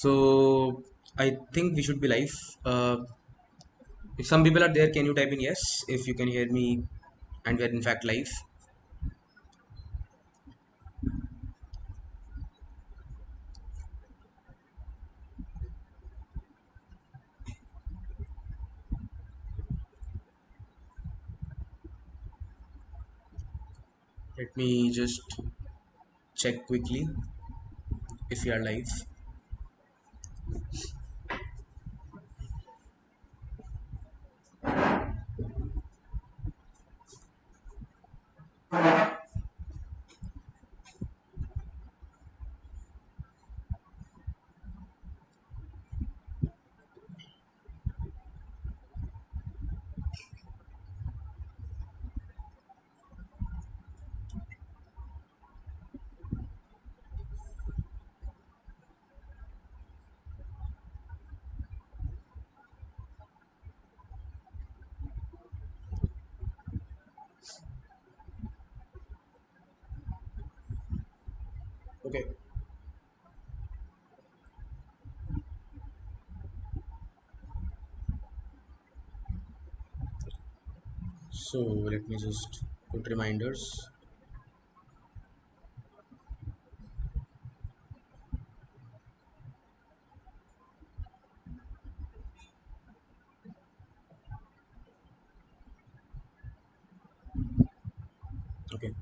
So I think we should be live. If some people are there, can you type in yes if you can hear me and we are in fact live? Let me just check quickly if we are live. Okay. So let me just put reminders. Okay.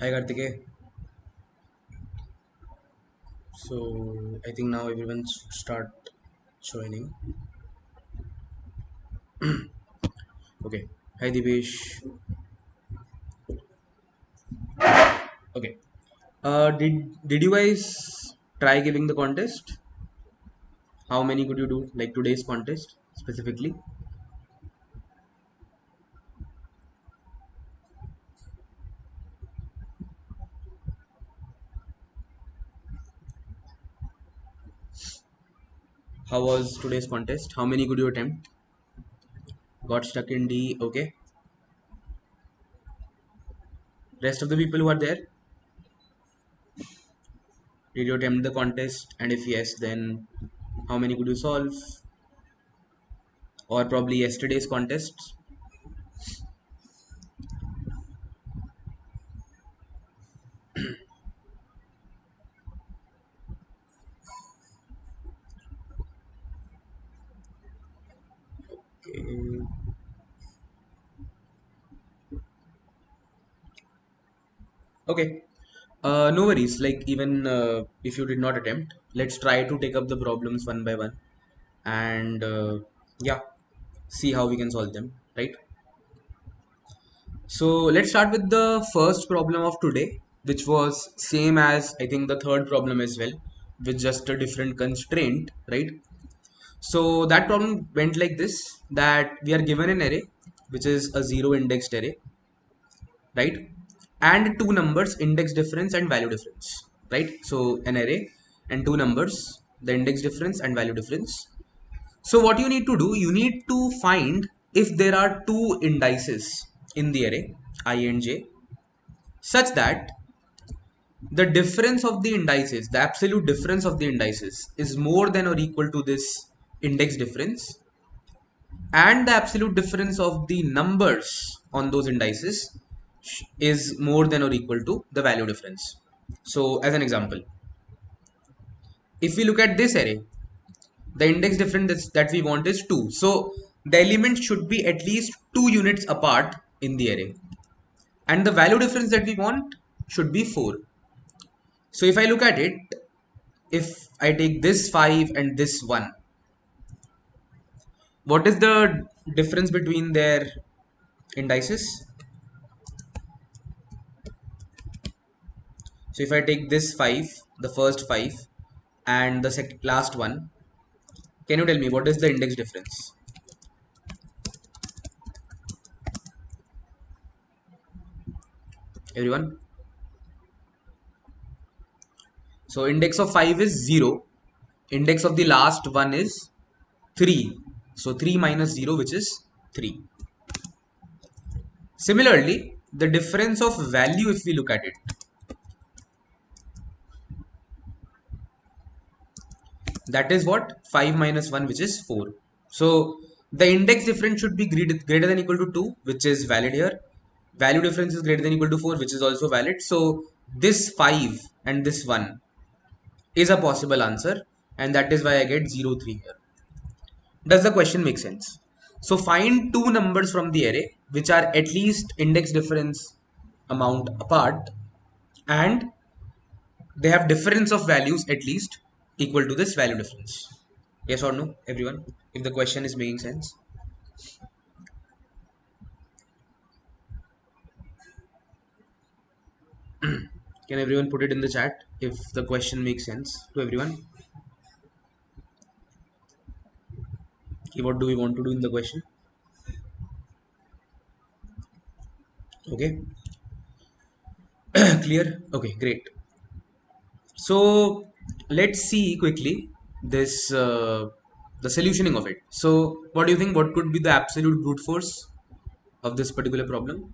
Hi Kartike. So I think now everyone start joining. Okay. Hi Divesh. Okay. Did you guys try giving the contest? How many could you do? Like today's contest specifically? How was today's contest? How many could you attempt? Got stuck in D. Okay. Rest of the people who are there, did you attempt the contest? And if yes, then how many could you solve? Or probably yesterday's contest? Okay. Okay. No worries. Like even if you did not attempt, let's try to take up the problems one by one, and yeah, see how we can solve them. Right. So let's start with the first problem of today, which was same as I think the third problem as well, with just a different constraint, right? So that problem went like this, that we are given an array, which is a zero indexed array, right? And two numbers, index difference and value difference, right? So an array and two numbers, the index difference and value difference. So what you need to do, you need to find if there are two indices in the array, I and j, such that the difference of the indices, the absolute difference of the indices is more than or equal to this index difference, and the absolute difference of the numbers on those indices is more than or equal to the value difference. So as an example, if we look at this array, the index difference that we want is 2. So the element should be at least 2 units apart in the array. And the value difference that we want should be 4. So if I look at it, if I take this 5 and this 1, what is the difference between their indices? So if I take this 5, the first 5, and the last one, can you tell me what is the index difference? Everyone? So index of 5 is 0. Index of the last one is 3. So 3 minus 0, which is 3. Similarly, the difference of value, if we look at it, That is what? 5 minus 1, which is 4. So the index difference should be greater than equal to 2, which is valid here. Value difference is greater than equal to 4, which is also valid. So this 5 and this 1 is a possible answer, and that is why I get 0, 3 here. Does the question make sense? So find two numbers from the array which are at least index difference amount apart, and they have difference of values at least equal to this value difference. Yes or no, everyone? If the question is making sense. Can everyone put it in the chat if the question makes sense to everyone? Okay, what do we want to do in the question? Okay, clear? Okay, great. So let's see quickly this the solutioning of it. So what do you think? What could be the absolute brute force of this particular problem?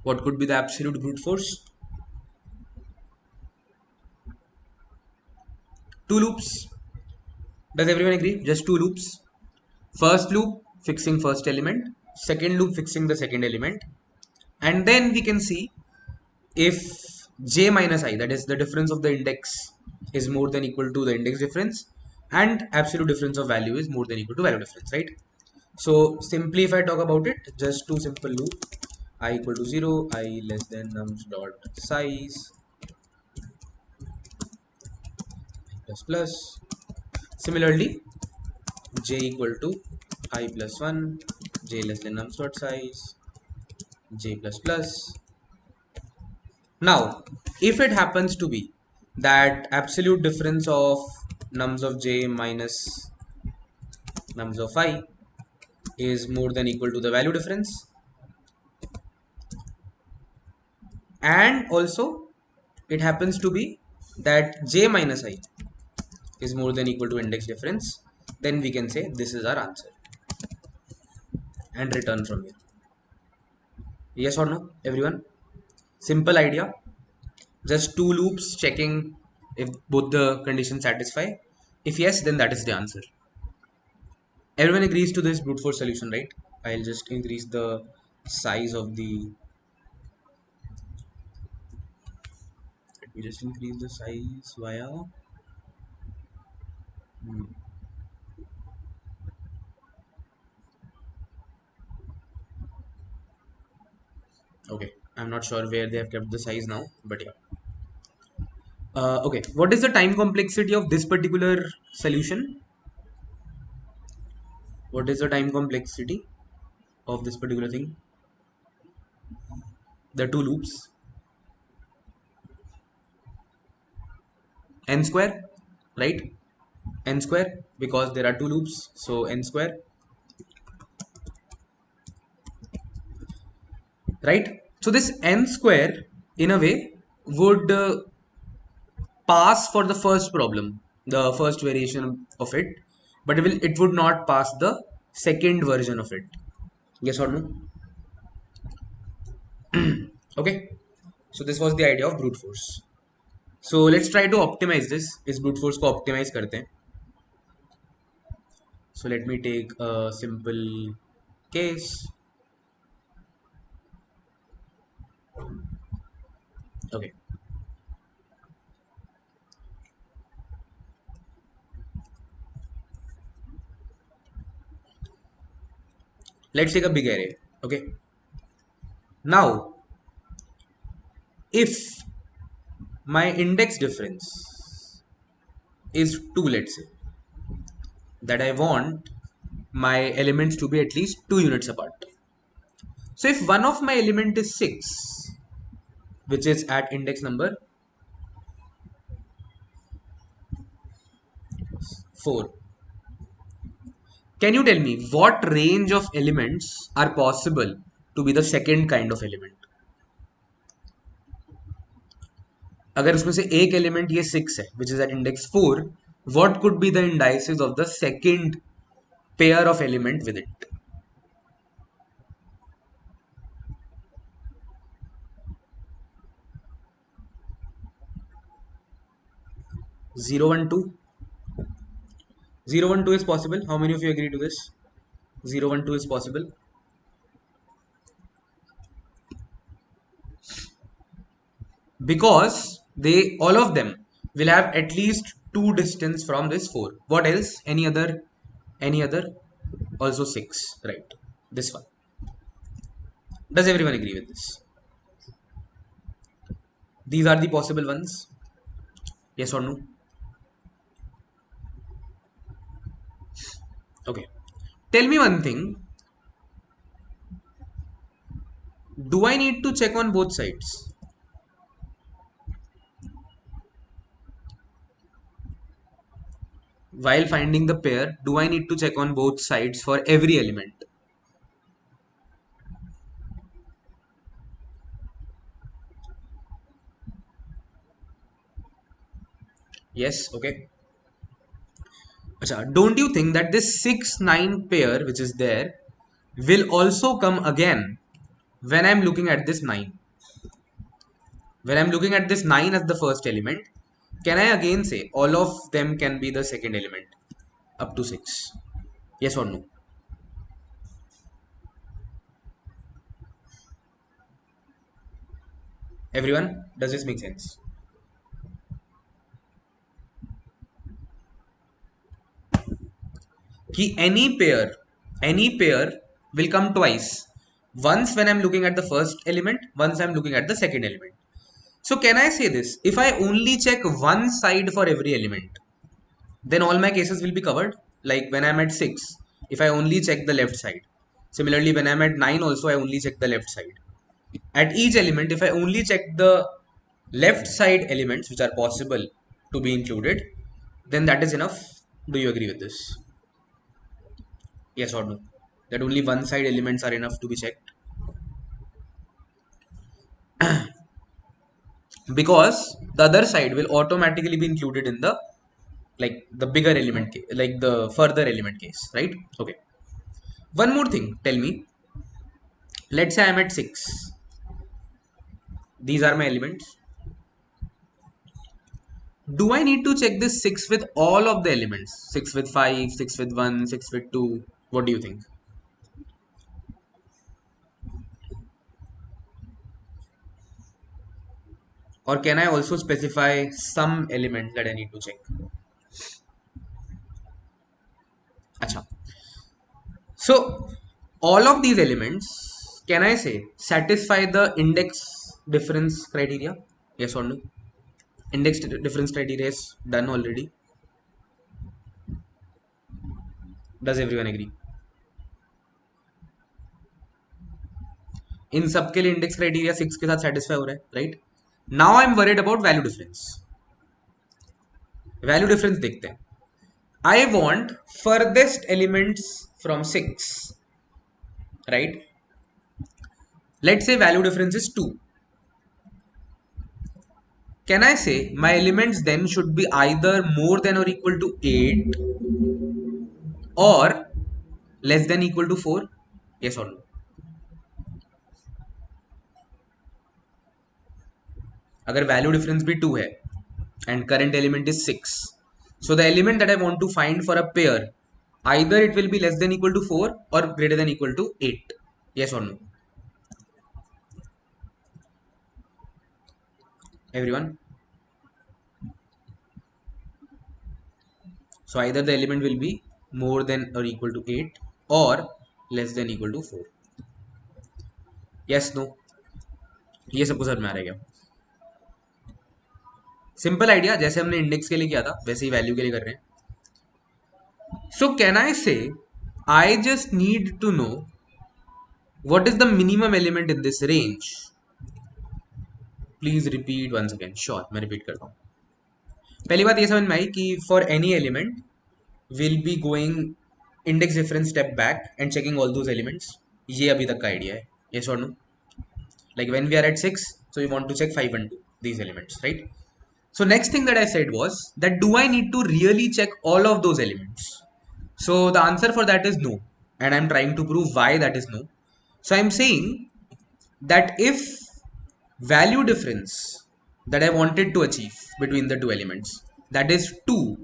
What could be the absolute brute force? Two loops. Does everyone agree? Just two loops. First loop fixing first element, second loop fixing the second element, and then we can see if j minus I, that is the difference of the index, is more than equal to the index difference, and absolute difference of value is more than equal to value difference, right? So simply if I talk about it, just two simple loop, I equal to 0, I less than nums dot size plus plus. Similarly, j equal to I plus 1, j less than nums dot size, j plus plus. Now, if it happens to be that absolute difference of nums of j minus nums of I is more than equal to the value difference, and also it happens to be that j minus I is more than equal to index difference, then we can say this is our answer and return from here. Yes or no, everyone? Simple idea. Just two loops checking if both the conditions satisfy. If yes, then that is the answer. Everyone agrees to this brute force solution, right? I'll just increase the size of the. Let me just increase the size via. Hmm, okay, I'm not sure where they have kept the size now, but yeah. Okay, what is the time complexity of this particular solution? What is the time complexity of this particular thing? The two loops. N square, right? N square, because there are two loops, so n square, right? So this n square in a way would pass for the first problem, the first variation of it, but it would not pass the second version of it. Yes or no? Okay, so this was the idea of brute force. So let's try to optimize this. इस brute force को optimize करते हैं. So let me take a simple case. Okay, let's take a big array. Okay, now if my index difference is 2, let's say that I want my elements to be at least 2 units apart. So if one of my element is 6, which is at index number 4, can you tell me what range of elements are possible to be the second kind of element? अगर उसमें से एक element ये 6 है, which is at index 4, what could be the indices of the second pair of element with it? 0 1 2. 0 1 2 is possible. How many of you agree to this? 0 1 2 is possible. Because they all of them will have at least two distance from this 4. What else? Any other? Also 6, right? This one. Does everyone agree with this? These are the possible ones. Yes or no? Okay. Tell me one thing. Do I need to check on both sides? While finding the pair, do I need to check on both sides for every element? Yes, okay. Achha, don't you think that this 6 9 pair which is there will also come again when I'm looking at this 9? When I'm looking at this 9 as the first element, can I again say all of them can be the second element up to 6? Yes or no? Everyone, does this make sense? Ki any pair will come twice. Once when I'm looking at the first element, once I'm looking at the second element. So can I say this? If I only check one side for every element, then all my cases will be covered. Like when I'm at 6, if I only check the left side. Similarly, when I'm at 9 also, I only check the left side. At each element, if I only check the left side elements which are possible to be included, then that is enough. Do you agree with this? Yes or no? That only one side elements are enough to be checked. Because the other side will automatically be included in the like the bigger element case, like the further element case, right? Okay. One more thing, tell me. Let's say I'm at 6. These are my elements. Do I need to check this 6 with all of the elements? 6 with 5, 6 with 1, 6 with 2. What do you think? Or can I also specify some elements that I need to check? Acha. So, all of these elements, can I say, satisfy the index difference criteria? Yes or no? Index difference criteria is done already. Does everyone agree? इन सब के लिए index criteria 6 के साथ satisfy हो रहा है, right? Now I am worried about value difference. Value difference देखते हैं. I want furthest elements from 6, right? Let's say value difference is 2. Can I say my elements then should be either more than or equal to 8 or less than equal to 4? Yes or no? अगर value difference भी 2 है and current element is 6, so the element that I want to find for a pair, either it will be less than equal to 4 or greater than equal to 8. Yes or no? Everyone? So either the element will be more than or equal to 8 or less than equal to 4. Yes, no? ये सबको समझ में आ रहा है क्या? Simple idea, जैसे हमने index के लिए किया था वैसे ही वैल्यू के लिए कर रहे हैं. सो can I say I just need to know what is the minimum element in this range? Please repeat once again. Sure, मैं रिपीट करता हूँ. पहली बात ये समझ में आई कि for any element will be going index difference step back and checking all those elements. ये अभी तक का आइडिया है. यस और no? Like when we are at 6, so we want to check 5 and 2, these elements, right? So next thing that I said was that do I need to really check all of those elements? So the answer for that is no, and I'm trying to prove why that is no. So I'm saying that if value difference that I wanted to achieve between the two elements that is 2.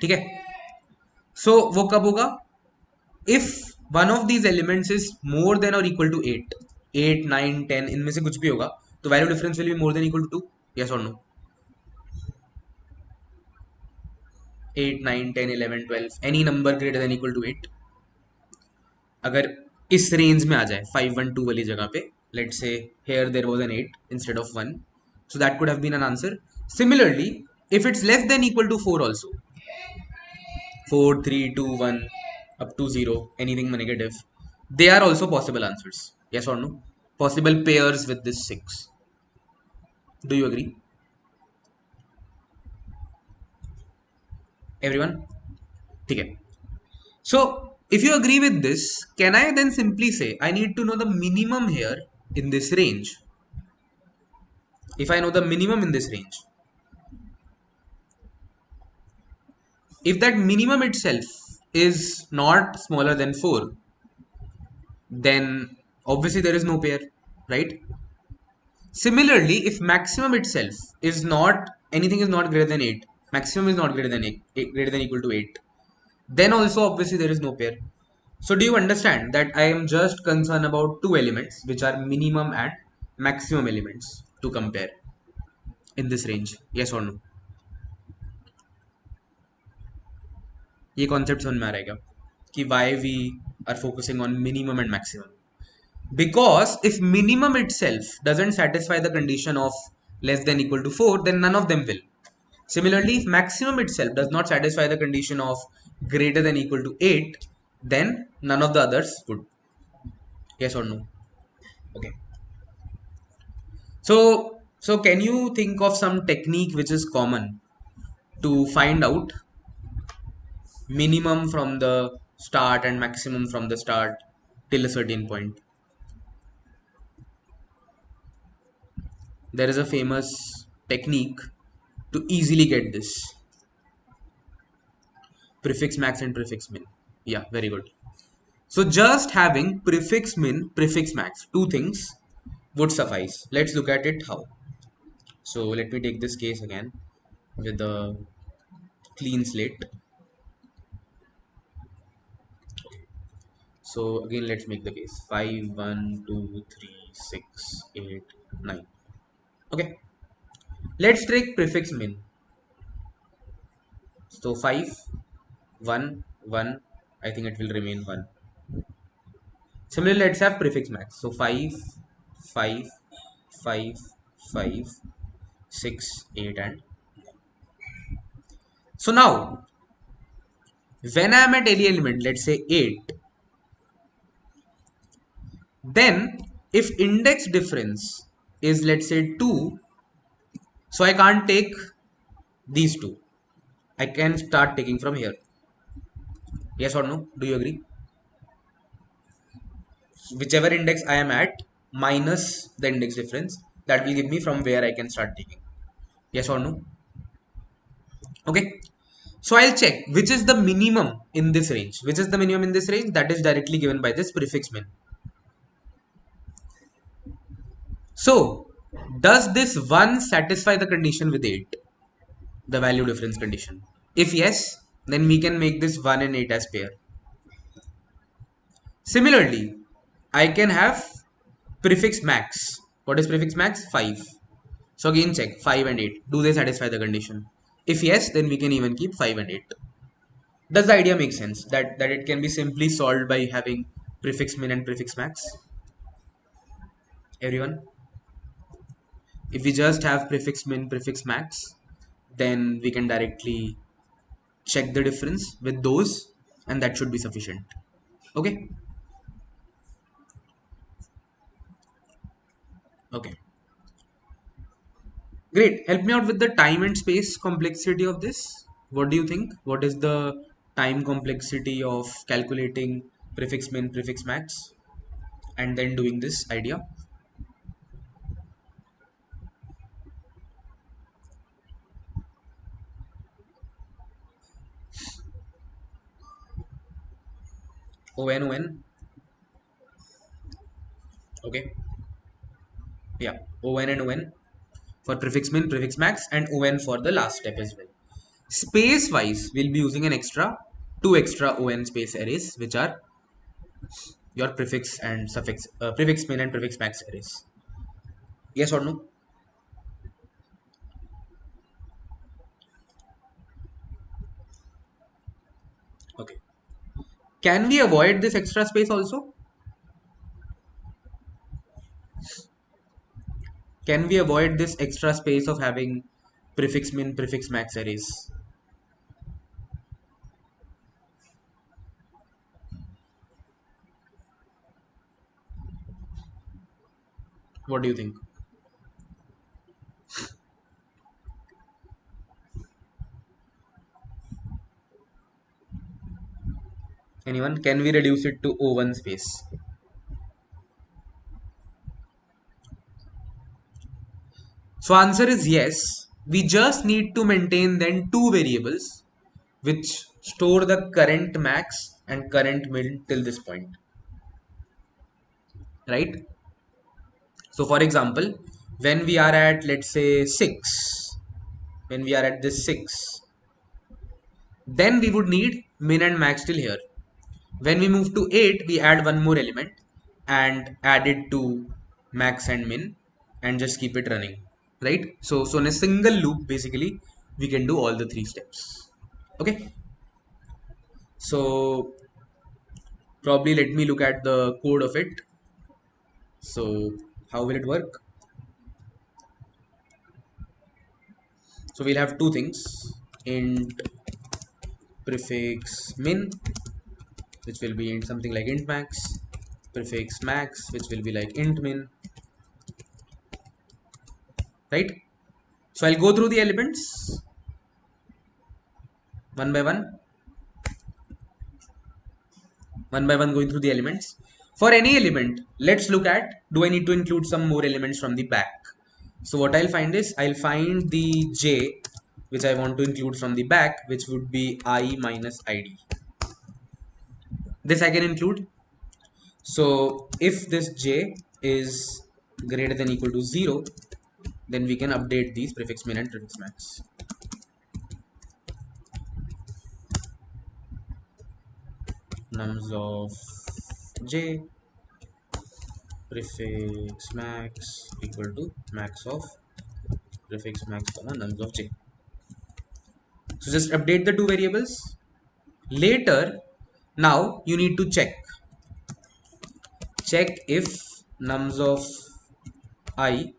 ठीक है. So वो कब होगा? If one of these elements is more than or equal to 8, 8, 9, 10 इनमें से कुछ भी होगा, तो value difference will be more than equal to 2. Yes or no? 8, 9, 10, 11, 12, any number greater than equal to 8. अगर इस रेंज में आ जाए 5, 1, 2 वाली जगह पे, let's say here there was an 8 instead of 1, so that could have been an answer. Similarly, if it's less than equal to 4 also, 4, 3, 2, 1, up to 0, anything negative, they are also possible answers. Yes or no? Possible pairs with this 6. Do you agree? Everyone? ठीक है. So, if you agree with this, can I then simply say I need to know the minimum here in this range? If I know the minimum in this range, if that minimum itself is not smaller than 4, then obviously there is no pair, right? Similarly, if maximum itself is not, anything is not greater than 8, maximum is not greater than 8, greater than equal to 8, then also obviously there is no pair. So do you understand that I am just concerned about two elements which are minimum and maximum elements to compare in this range? Yes or no? ये concept समझ में आ रहा है क्या कि why we are focusing on minimum and maximum? Because if minimum itself doesn't satisfy the condition of less than equal to 4, then none of them will. Similarly, if maximum itself does not satisfy the condition of greater than equal to 8, then none of the others would. Yes or no? Okay. So can you think of some technique which is common to find out minimum from the start and maximum from the start till a certain point? There is a famous technique to easily get this. Prefix max and prefix min. Yeah, very good. So just having prefix min, prefix max, two things would suffice. Let's look at it how. So let me take this case again with a clean slate. So again, let's make the case 5, 1, 2, 3, 6, 8, 9. Okay, let's take prefix min. So 5, 1, 1, I think it will remain 1. Similarly, let's have prefix max. So 5, 5, 5, 5, 6, 8, and so now when I am at any element, let's say 8, then if index difference is, let's say, 2, so I can't take these two. I can start taking from here. Yes or no? Do you agree? Whichever index I am at minus the index difference, that will give me from where I can start taking. Yes or no? Okay. So I'll check which is the minimum in this range. Which is the minimum in this range? That is directly given by this prefix min. So does this 1 satisfy the condition with 8? The value difference condition. If yes, then we can make this 1 and 8 as pair. Similarly, I can have prefix max. What is prefix max? 5. So again check 5 and 8. Do they satisfy the condition? If yes, then we can even keep 5 and 8. Does the idea make sense? That it can be simply solved by having prefix min and prefix max? Everyone? If we just have prefix min, prefix max, then we can directly check the difference with those, and that should be sufficient. Okay? Okay. Great. Help me out with the time and space complexity of this. What do you think? What is the time complexity of calculating prefix min, prefix max, and then doing this idea? ON, ON. Okay. Yeah. ON and ON. for prefix min, prefix max, and on for the last step as well. Space wise, we'll be using two extra on space arrays, which are your prefix and suffix, prefix min and prefix max arrays. Yes or no? Okay. Can we avoid this extra space also? Can we avoid this extra space of having prefix min, prefix max arrays? What do you think? Anyone? Can we reduce it to O1 space? So answer is yes. We just need to maintain then two variables which store the current max and current min till this point, right? So for example, when we are at, let's say, 6, when we are at this 6, then we would need min and max till here. When we move to 8, we add one more element and add it to max and min and just keep it running, right? So in a single loop, basically, we can do all the three steps. Okay. So probably let me look at the code of it. So how will it work? So we'll have two things: int prefix min, which will be int something like int max, prefix max, which will be like int min, right? So I'll go through the elements one by one going through the elements. For any element, let's look at, do I need to include some more elements from the back? So what I'll find is, I'll find the j which I want to include from the back, which would be I minus id. This I can include. So if this j is greater than equal to 0, then we can update these prefix min and prefix max. Nums of j prefix max equal to max of prefix max comma nums of j. So just update the two variables. Later, now you need to check if nums of I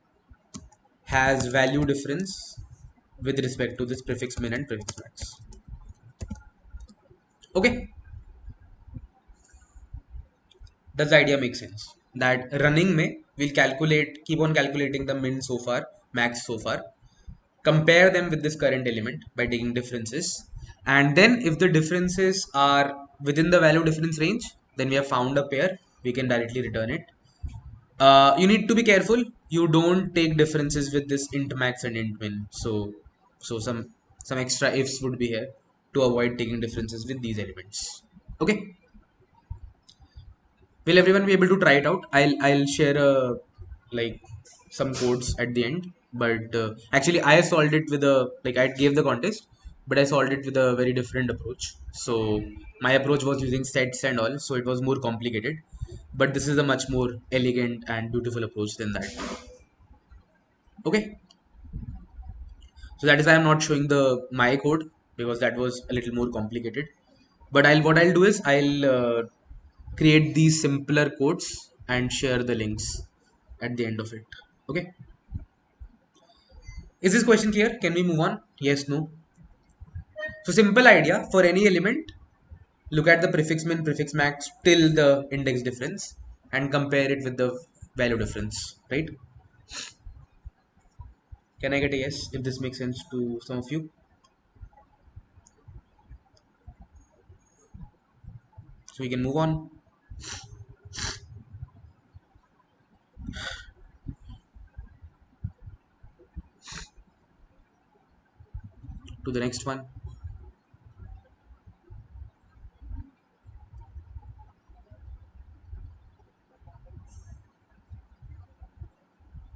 has value difference with respect to this prefix min and prefix max. Okay, does the idea make sense? That running may will keep on calculating the min so far, max so far, compare them with this current element by taking differences, and then if the differences are within the value difference range, then we have found a pair, we can directly return it. You need to be careful, you don't take differences with this int max and int min. So some extra ifs would be here to avoid taking differences with these elements. Okay, will everyone be able to try it out? I'll share like some codes at the end, but actually I solved it with a, like, I gave the contest, but I solved it with a very different approach. So my approach was using sets and all, so it was more complicated, but this is a much more elegant and beautiful approach than that. Okay, so that is why I'm not showing the my code, because that was a little more complicated. But what I'll do is I'll create these simpler codes and share the links at the end of it. Okay, is this question clear? Can we move on? Yes, no? So simple idea: for any element, look at the prefix min, prefix max till the index difference and compare it with the value difference, right? Can I get a yes if this makes sense to some of you? So we can move on to the next one.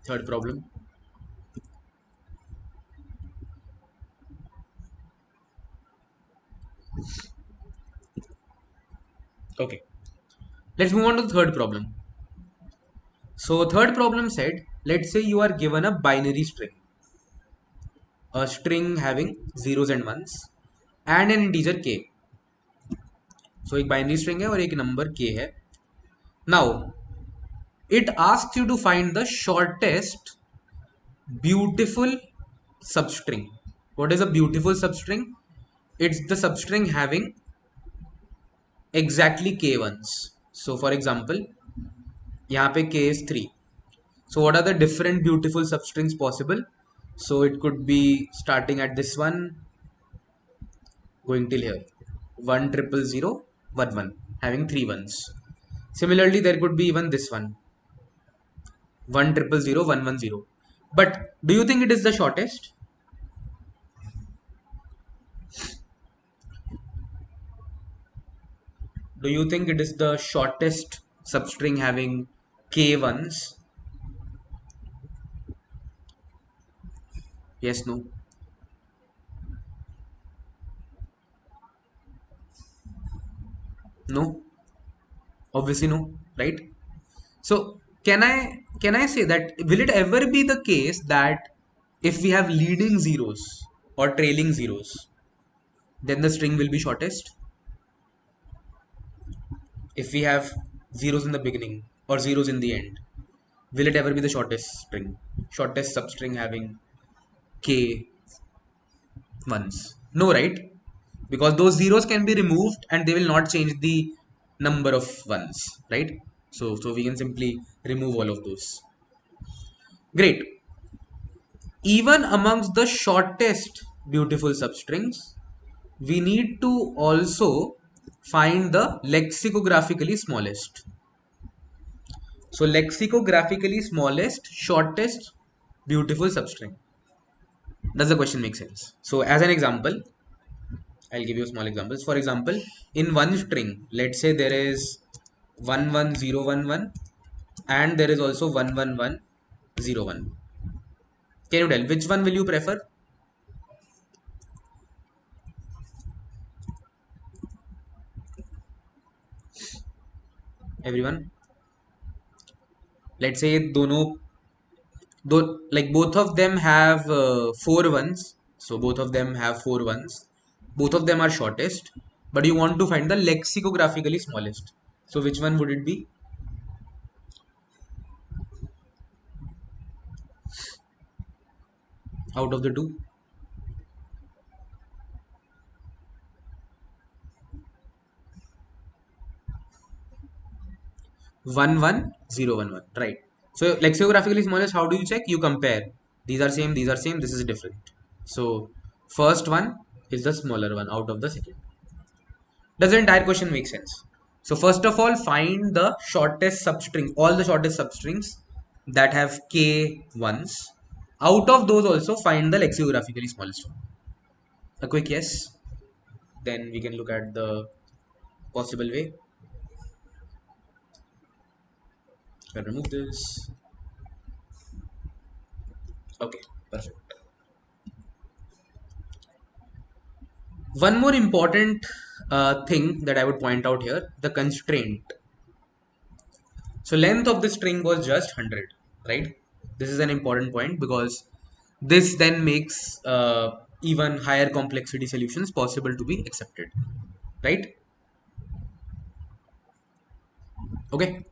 Third problem. Let's move on to the third problem. So third problem said, let's say you are given a binary string, a string having zeros and ones and an integer k. So एक binary string है और एक number k है. Now it asks you to find the shortest beautiful substring. What is a beautiful substring? It's the substring having exactly k ones. So for example, यहाँ पे k is 3. So what are the different beautiful substrings possible? So it could be starting at this one, going till here. 1 triple 0 1 1, having 3 ones. Similarly, there could be even this one. 1 triple 0 1 1 0. But do you think it is the shortest? Do you think it is the shortest substring having k ones? Yes, no. No. Obviously no, right? So can I say that will it ever be the case that if we have leading zeros or trailing zeros, then the string will be shortest? If we have zeros in the beginning or zeros in the end, will it ever be the shortest string? Shortest substring having k ones? No, right? Because those zeros can be removed and they will not change the number of ones, right? So we can simply remove all of those. Great. Even amongst the shortest beautiful substrings, we need to also find the lexicographically smallest. So lexicographically smallest, shortest beautiful substring. Does the question make sense? So as an example, I'll give you small examples. For example, in one string, let's say there is 11011 and there is also 11101. Can you tell which one will you prefer? Everyone? Let's say दोनों though, like both of them have 4 ones, so both of them have 4 ones, both of them are shortest, but you want to find the lexicographically smallest. So which one would it be out of the two? 11011, right? So lexicographically smallest, how do you check? You compare, these are same, these are same, this is different. So first one is the smaller one out of the second. Does the entire question make sense? So first of all, find the shortest substring, all the shortest substrings that have k ones. Out of those also find the lexicographically smallest one. A quick yes. Then we can look at the possible way. I'll remove this. Okay, perfect. One more important thing that I would point out here, the constraint. So length of the string was just 100, right? This is an important point because this then makes even higher complexity solutions possible to be accepted, right? Okay,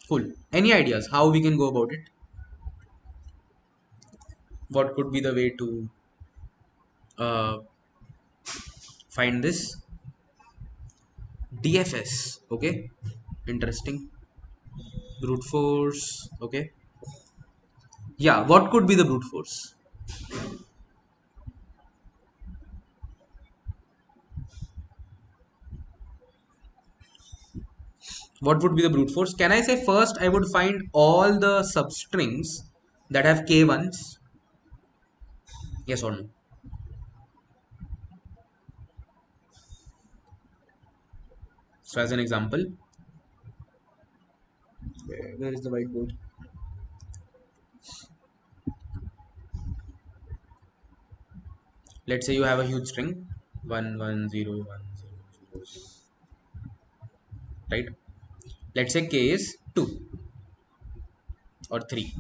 cool. Any ideas how we can go about it? What could be the way to uh, find this? DFS, okay, interesting. Brute force, okay. Yeah, what could be the brute force? What would be the brute force? Can I say first I would find all the substrings that have k ones? Yes or no? So as an example, where is the whiteboard? Let's say you have a huge string 11010, right? Let's say k is 2 or 3.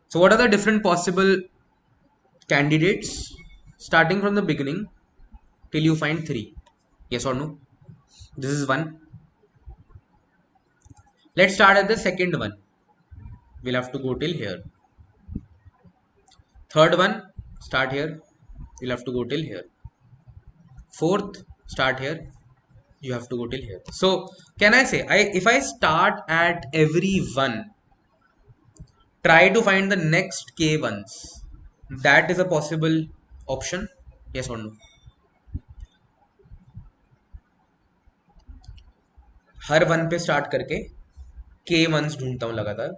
So what are the different possible candidates starting from the beginning till you find 3? Yes or no? This is one. Let's start at the second one. We'll have to go till here. Third one, start here. You'll have to go till here. Fourth, start here. You have to go till here. So can I say, if I start at every one, try to find the next k ones. That is a possible option. Yes or no? Her one पे start करके k ones ढूंढता हूँ लगातार.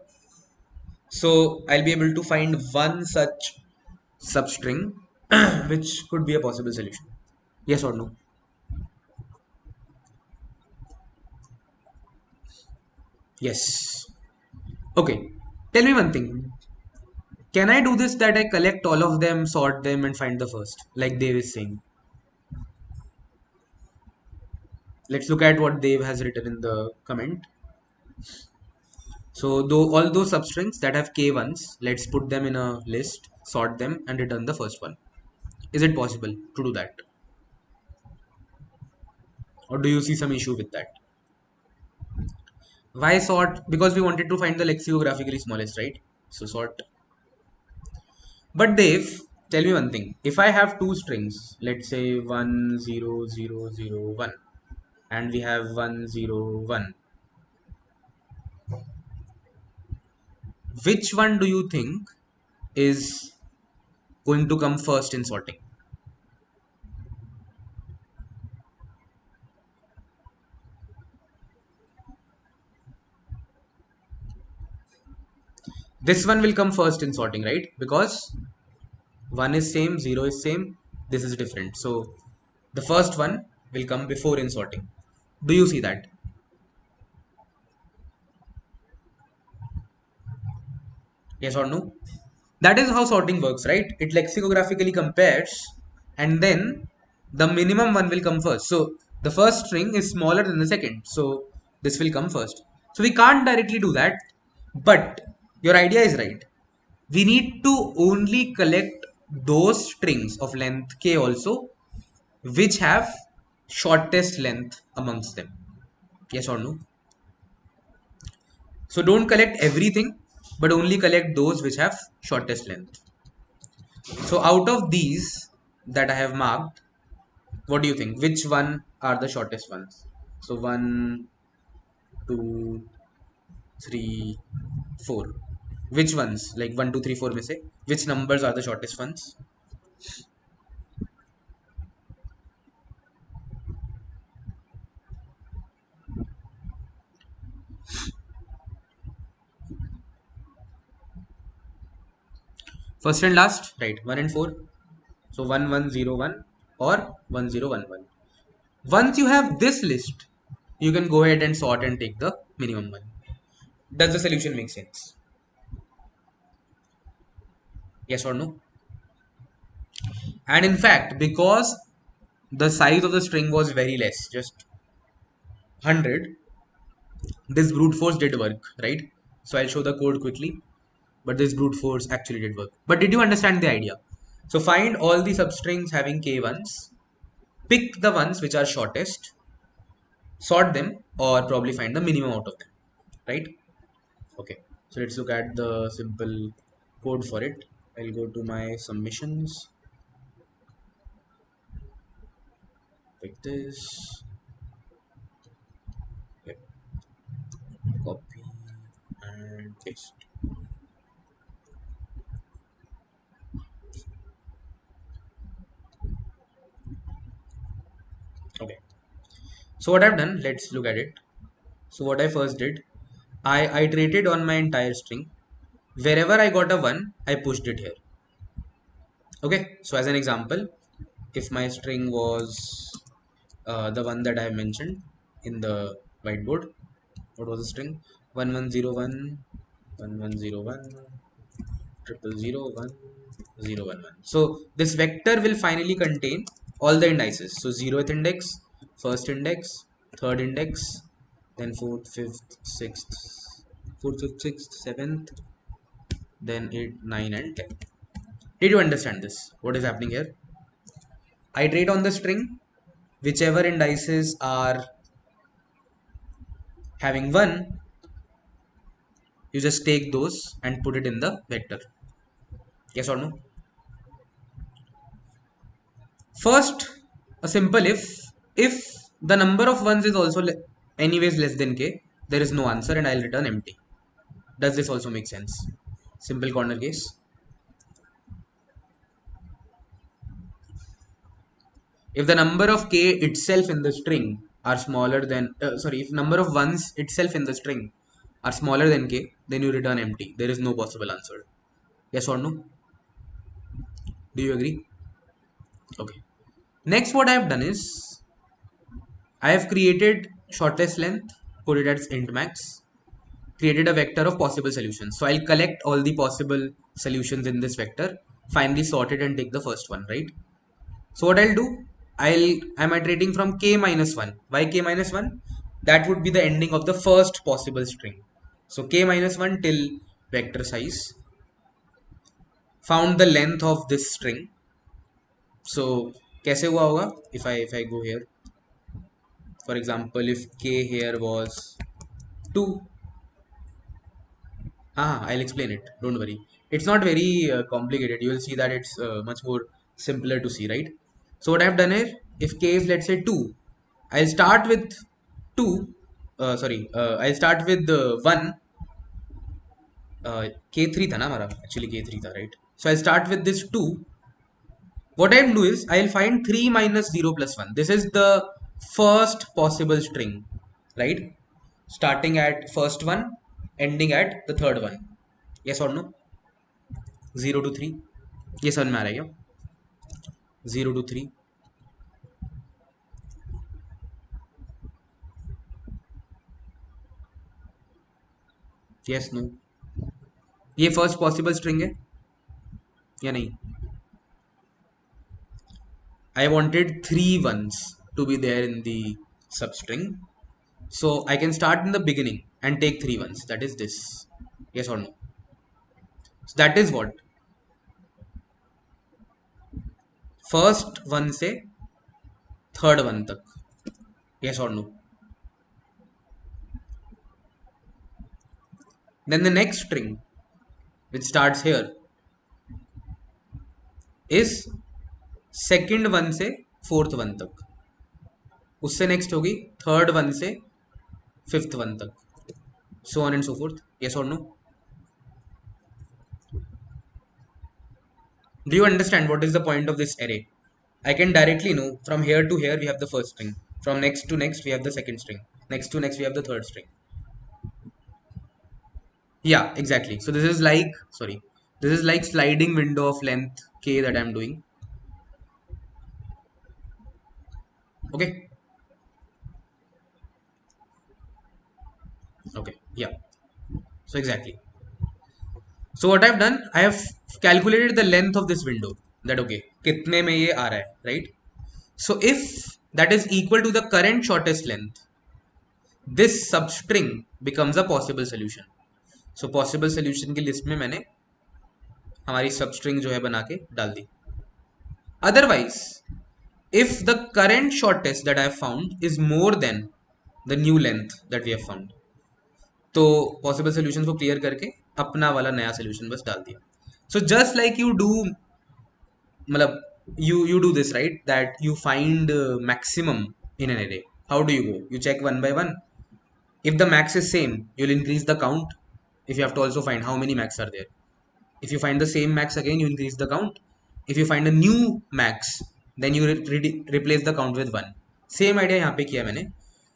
So I'll be able to find one such substring which could be a possible solution. Yes or no? Yes. Okay. Tell me one thing. Can I do this that I collect all of them, sort them, and find the first, like Dave is saying? Let's look at what Dave has written in the comment. So, though all those substrings that have k ones, let's put them in a list, sort them, and return the first one. Is it possible to do that? Or do you see some issue with that? Why sort? Because we wanted to find the lexicographically smallest, right? So sort. But Dave, tell me one thing. If I have two strings, let's say 1 0 0 0 1, and we have 1 0 1, which one do you think is going to come first in sorting? This one will come first in sorting, right? Because 1 is same, 0 is same, this is different. So the first one will come before in sorting. Do you see that? Yes or no? That is how sorting works, right? It lexicographically compares and then the minimum one will come first. So the first string is smaller than the second. So this will come first. So we can't directly do that. But your idea is right. We need to only collect those strings of length k also which have shortest length amongst them. Yes or no? So don't collect everything, but only collect those which have shortest length. So out of these that I have marked, what do you think? Which one are the shortest ones? So 1, 2, 3, 4. Which ones? Like 1, 2, 3, 4 में से which numbers are the shortest ones? First and last, right? 1 and 4. So 1, 1, 0, 1 or 1, 0, 1, 1. Once you have this list, you can go ahead and sort and take the minimum one. Does the solution make sense? Yes or no? And in fact, because the size of the string was very less, just 100, this brute force did work, right? So I'll show the code quickly, but this brute force actually did work. But did you understand the idea? So find all the substrings having k ones, pick the ones which are shortest, sort them, or probably find the minimum out of them, right? Okay, so let's look at the simple code for it. I'll go to my submissions, like this. Yep. Copy and paste. Okay, so what I've done, let's look at it. So what I first did, I iterated on my entire string. Wherever I got a 1, I pushed it here. Okay, so as an example, if my string was the one that I mentioned in the whiteboard, what was the string? 1101, 1101, 000, 1, 0, 1, 1. So this vector will finally contain all the indices. So 0th index, first index, third index, then fourth, fifth, sixth, fourth, fifth, sixth, seventh, then 8, 9 and 10. Did you understand this? What is happening here? Iterate on the string. Whichever indices are having 1, you just take those and put it in the vector. Yes or no? First, a simple if the number of ones is also anyways less than k, there is no answer and I'll return empty. Does this also make sense? Simple corner case. If the number of k itself in the string are smaller than if number of ones itself in the string are smaller than k, then you return empty. There is no possible answer. Yes or no? Do you agree? Okay. Next, what I have done is I have created shortest length, put it as int max, created a vector of possible solutions. So I'll collect all the possible solutions in this vector, finally sort it and take the first one, right? So what I'll do, I'm iterating from k minus 1. Why k minus 1? That would be the ending of the first possible string. So k minus 1 till vector size. Found the length of this string. So कैसे हुआ होगा? If I go here, for example, if k here was 2, I'll explain it. Don't worry. It's not very complicated. You will see that it's much more simpler to see, right? So what I've done here, if k is let's say 2, I'll start with 2. I'll start with 1. K3 था ना हमारा, actually K3 था, right? So I'll start with this 2. What I'll do is I'll find 3 minus 0 plus 1. This is the first possible string, right? Starting at first one, ending at the third one. Yes or no? 0 to 3. ये समझ में आ रहा है क्या? 0 to 3. Yes, no. ये first possible string है या नहीं? I wanted 3 ones to be there in the substring. So I can start in the beginning and take 3 ones. That is this. Yes or no? So that is what? First one से third one तक. Yes or no? Then the next string, which starts here, is second one से fourth one तक. उससे next होगी third one से fifth one तक. So on and so forth. Yes or no? Do you understand what is the point of this array? I can directly know from here to here we have the first string. From next to next we have the second string. Next to next we have the third string. Yeah, exactly. So this is like sliding window of length k that I'm doing. Okay. Okay. Yeah. So exactly. So what I've done, I have calculated the length of this window. That okay, कितने में ये आ रहा है, right? So if that is equal to the current shortest length, this substring becomes a possible solution. So possible solution की list में मैंने हमारी substring जो है बना के डाल दी. Otherwise, if the current shortest that I have found is more than the new length that we have found, तो possible solutions को clear करके अपना वाला नया solution बस डाल दिया. So just like you do, मतलब you do this, right? That you find maximum in an array. How do you go? You check one by one. If the max is same, you'll increase the count. If you have to also find how many max are there. If you find the same max again, you increase the count. If you find a new max, then you replace the count with 1. Same idea यहाँ पे किया मैंने.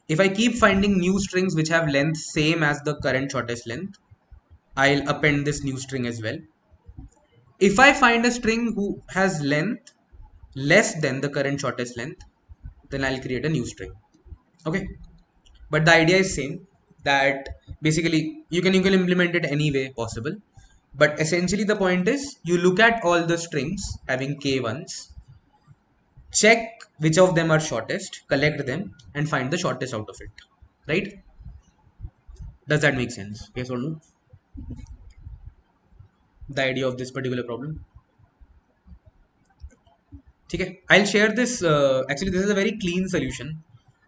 If I keep finding new strings which have length same as the current shortest length, I'll append this new string as well. If I find a string who has length less than the current shortest length, then I'll create a new string. Okay, but the idea is same, that basically you can implement it any way possible, but essentially the point is you look at all the strings having k ones check which of them are shortest, collect them, and find the shortest out of it. Right? Does that make sense? Yes or no? The idea of this particular problem. Okay, I'll share this. Actually, this is a very clean solution,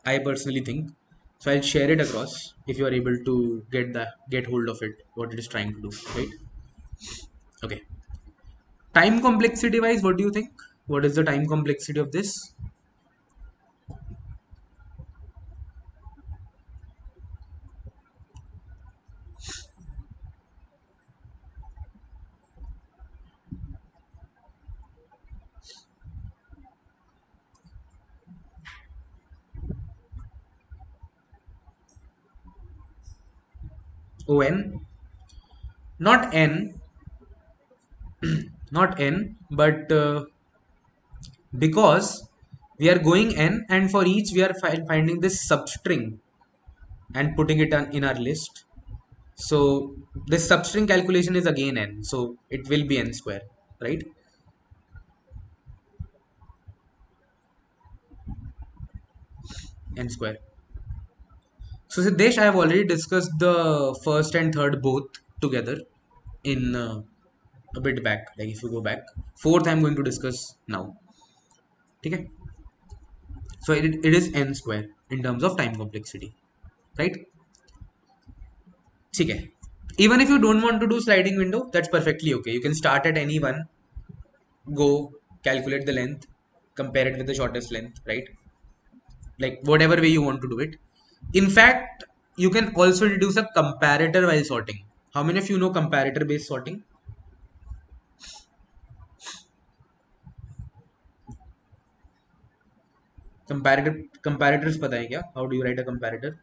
I personally think. So I'll share it across if you are able to get hold of it, what it is trying to do, right? Okay. Time complexity wise, what do you think? What is the time complexity of this? On, not n, not n, but because we are going n, and for each we are finding this substring and putting it in our list. So this substring calculation is again n, so it will be n square, right? N square. So Siddesh, I have already discussed the first and third both together in a bit back. Like if you go back, fourth I'm going to discuss now. Okay. So it is n square in terms of time complexity, right? Okay. Even if you don't want to do sliding window, that's perfectly okay. You can start at any one, go calculate the length, compare it with the shortest length, right? Like whatever way you want to do it. In fact, you can also deduce a comparator while sorting. How many of you know comparator based sorting? Comparators पता है क्या? How do you write a comparator?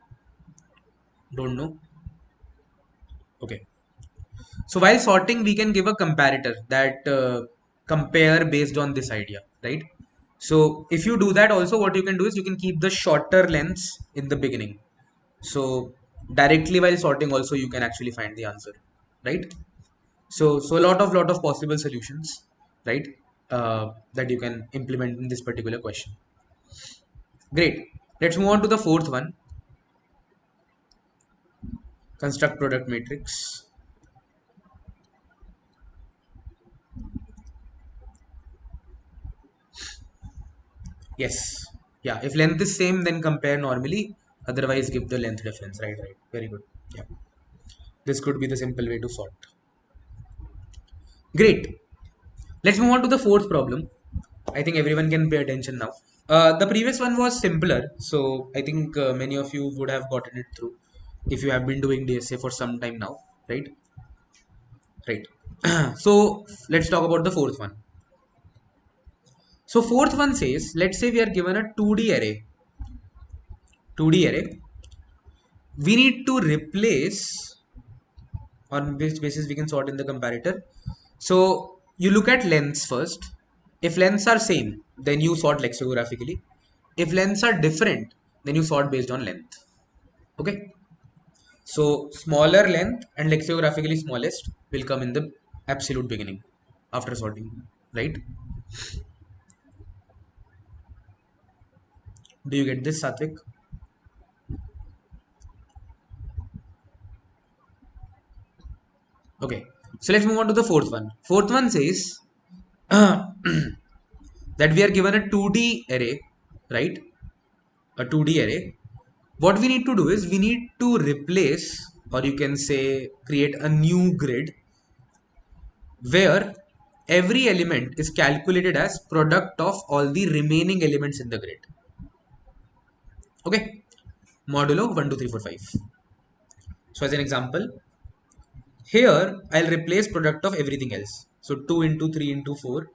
Don't know. Okay. So while sorting, we can give a comparator that compare based on this idea, right? So if you do that, also what you can do is you can keep the shorter lengths in the beginning. So directly while sorting, also you can actually find the answer, right? So a lot of possible solutions, right? That you can implement in this particular question. Great. Let's move on to the fourth one. Construct product matrix. Yes. Yeah. If length is same, then compare normally. Otherwise, give the length difference. Right. Right. Very good. Yeah. This could be the simple way to sort. Great. Let's move on to the fourth problem. I think everyone can pay attention now. The previous one was simpler, so I think many of you would have gotten it through if you have been doing DSA for some time now, right? Right. So let's talk about the fourth one. So fourth one says, let's say we are given a 2D array. 2D array. We need to replace, on which basis we can sort in the comparator. So you look at lengths first. If lengths are same, then you sort lexicographically. If lengths are different, then you sort based on length. Okay. So smaller length and lexicographically smallest will come in the absolute beginning after sorting, right? Do you get this, Satvik? Okay. So let's move on to the fourth one. Fourth one says that we are given a 2D array, right? A 2D array. What we need to do is we need to replace, or you can say create a new grid where every element is calculated as product of all the remaining elements in the grid. Okay, modulo 1 2 3 4 5. So as an example, here I'll replace product of everything else. So 2 into 3 into 4,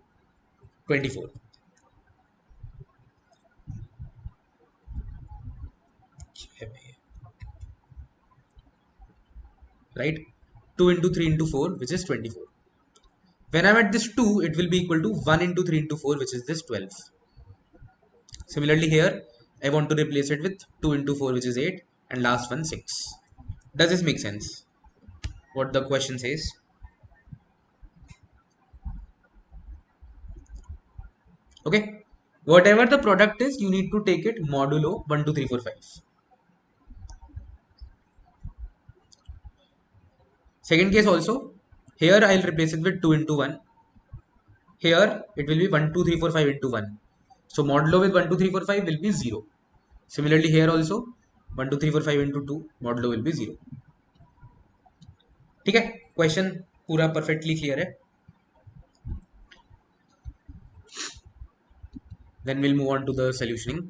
24. Right? 2 into 3 into 4, which is 24. When I'm at this 2, it will be equal to 1 into 3 into 4, which is this 12. Similarly here, I want to replace it with 2 into 4, which is 8, and last one 6. Does this make sense? What the question says? Okay. Whatever the product is, you need to take it modulo 1, 2, 3, 4, 5. Second case also, here I'll replace it with 2 into 1. Here it will be 1, 2, 3, 4, 5 into 1. So modulo with 1, 2, 3, 4, 5 will be 0. Similarly here also 1, 2, 3, 4, 5 into 2 modulo will be 0. ठीक है, question पूरा perfectly clear है. Then we'll move on to the solutioning.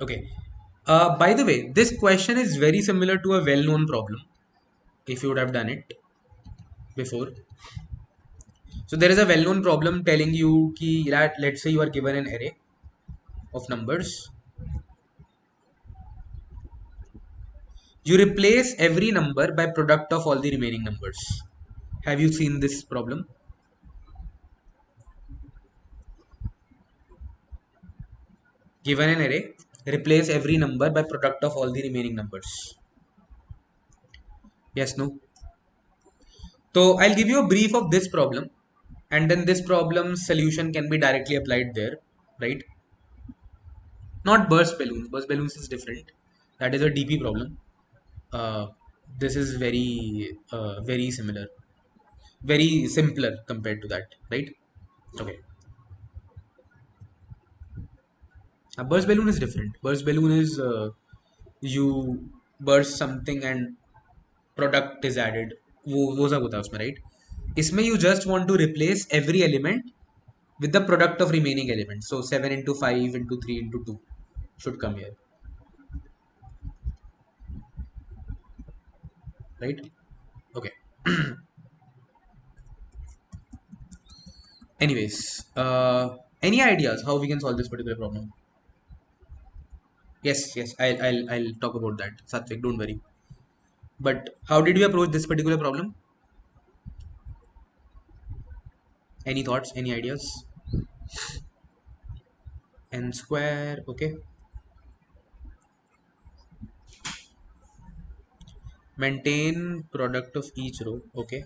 Okay. By the way, this question is very similar to a well-known problem if you would have done it before. So there is a well-known problem telling you that let's say you are given an array of numbers. You replace every number by product of all the remaining numbers. Have you seen this problem? Given an array, replace every number by product of all the remaining numbers. Yes, no? So I'll give you a brief of this problem, and then this problem's solution can be directly applied there, right? Not burst balloons. Burst balloons is different. That is a DP problem. Uh, this is very similar, very simpler compared to that, right? Okay. A burst balloon is different. Burst balloon is you burst something and product is added. वो सब होता है उसमें, right? इसमें you just want to replace every element with the product of remaining elements. So 7 into 5 into 3 into 2 should come here, right? Okay. Anyways, any ideas how we can solve this particular problem? Yes, yes, I'll talk about that, Satvik, don't worry. But how did we approach this particular problem? Any thoughts, any ideas? N square, okay. Maintain product of each row, okay.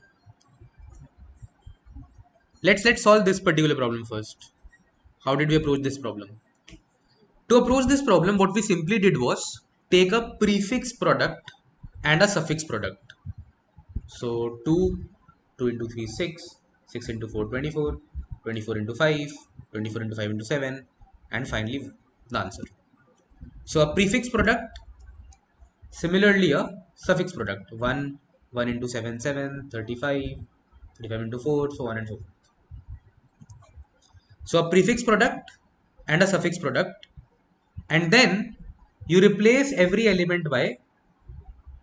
Let's solve this particular problem first. How did we approach this problem? To approach this problem, what we simply did was take a prefix product and a suffix product. So 2, 2 into 3, 6, 6 into 4, 24, 24 into 5, 24 into 5 into 7, and finally the answer. So a prefix product, similarly a suffix product, 1, 1 into 7, 7, 35, 35 into 4, so on and so forth. So a prefix product and a suffix product, and then you replace every element by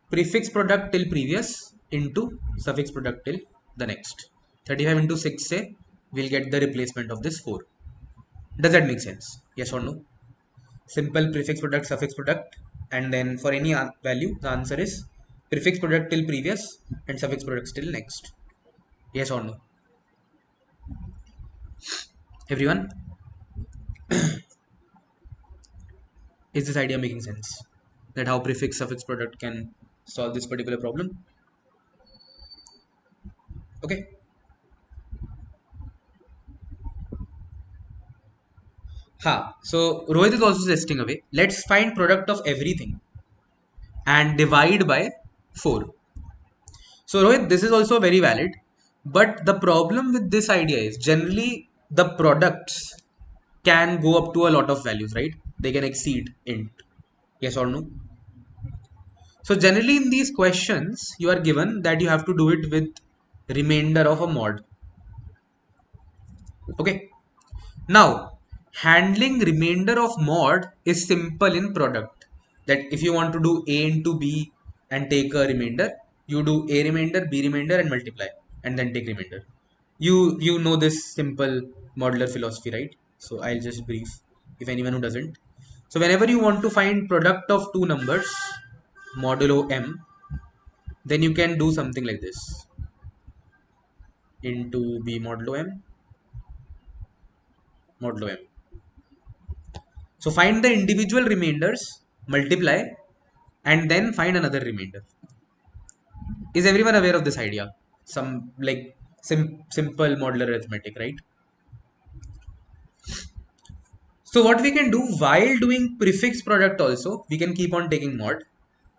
prefix product till previous into suffix product till the next. 35 into 6 say we'll get the replacement of this 4. Does that make sense? Yes or no? Simple prefix product, suffix product, and then for any value the answer is prefix product till previous and suffix product till next. Yes or no? Everyone? Is this idea making sense? That how prefix suffix product can solve this particular problem? Okay. So Rohit is also suggesting a way. Let's find product of everything and divide by 4. So Rohit, this is also very valid. But the problem with this idea is generally the products can go up to a lot of values, right? They can exceed int. Yes or no? So generally in these questions, you are given that you have to do it with remainder of a mod. Okay. Now, handling remainder of mod is simple in product. That if you want to do a into b and take a remainder, you do a remainder, b remainder and multiply and then take remainder. You know this simple modular philosophy, right? So I'll just brief if anyone who doesn't. So whenever you want to find product of two numbers modulo m, then you can do something like this. Into b modulo m, modulo m. So find the individual remainders, multiply, and then find another remainder. Is everyone aware of this idea? Some like simple modular arithmetic, right? So what we can do while doing prefix product also, we can keep on taking mod.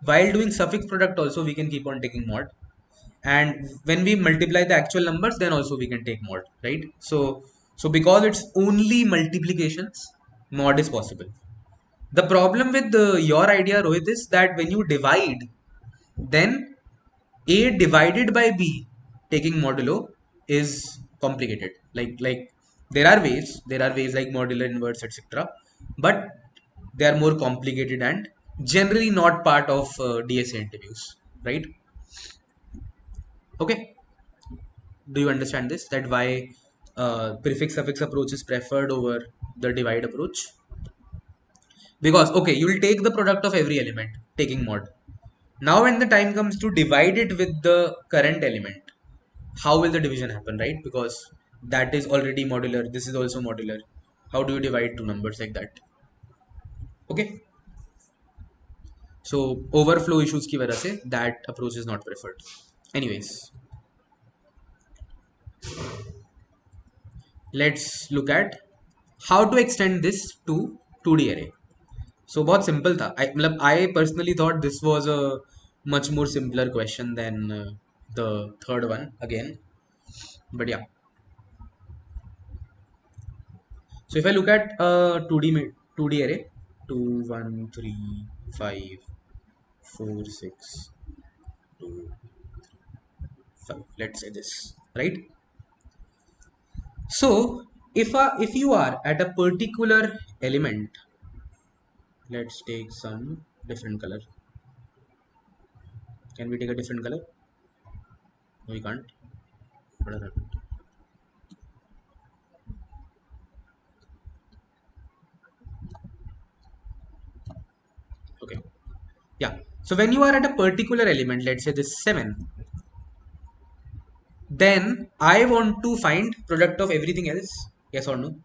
While doing suffix product also, we can keep on taking mod. And when we multiply the actual numbers, then also we can take mod, right? So because it's only multiplications, mod is possible. The problem with your idea, Rohit, is that when you divide, then a divided by b taking modulo is complicated. Like there are ways like modular inverse, etc. But they are more complicated and generally not part of DSA interviews, right? Okay. Do you understand this? That why prefix suffix approach is preferred over the divide approach? Because okay, you will take the product of every element taking mod. Now when the time comes to divide it with the current element, how will the division happen, right? Because that is already modular, this is also modular. How do you divide two numbers like that? Okay. So overflow issues की वजह से that approach is not preferred. Anyways, let's look at how to extend this to 2D array. So बहुत simple था. I personally thought this was a much more simpler question than the third one again. But yeah. So if I look at 2D array, 2 1 3 5 4 6 2 5. Let's say this, right? So if you are at a particular element, let's take some different color. Can we take a different color? No, we can't. What has happened? Okay. Yeah. So when you are at a particular element, let's say this 7, then I want to find product of everything else. Yes or no?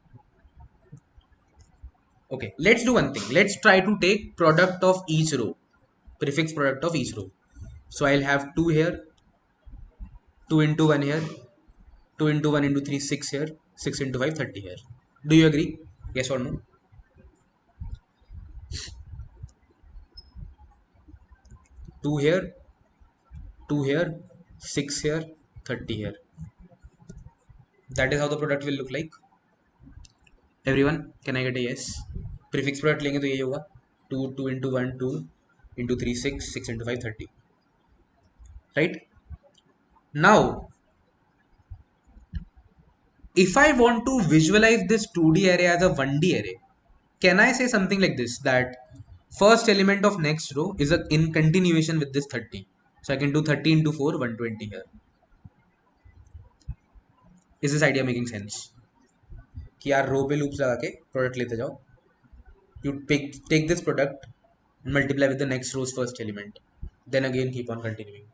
Okay. Let's do one thing. Let's try to take product of each row. Prefix product of each row. So I'll have 2 here, 2 into 1 here, 2 into 1 into 3, 6 here, 6 into 5, 30 here. Do you agree? Yes or no? 2 here, 2 here, 6 here, 30 here. That is how the product will look like. Everyone, can I get a yes? Prefix product लेंगे तो यही होगा. 2, 2 into 1, 2 into 3, 6, 6 into 5, 30. Right? Now, if I want to visualize this 2D array as a 1D array, can I say something like this, that first element of next row is in continuation with this 30. So I can do 30 into 4, 120 here. Is this idea making sense? कि यार रो पे loops लगा के product लेते जाओ. You take this product and multiply with the next row's first element. Then again keep on continuing.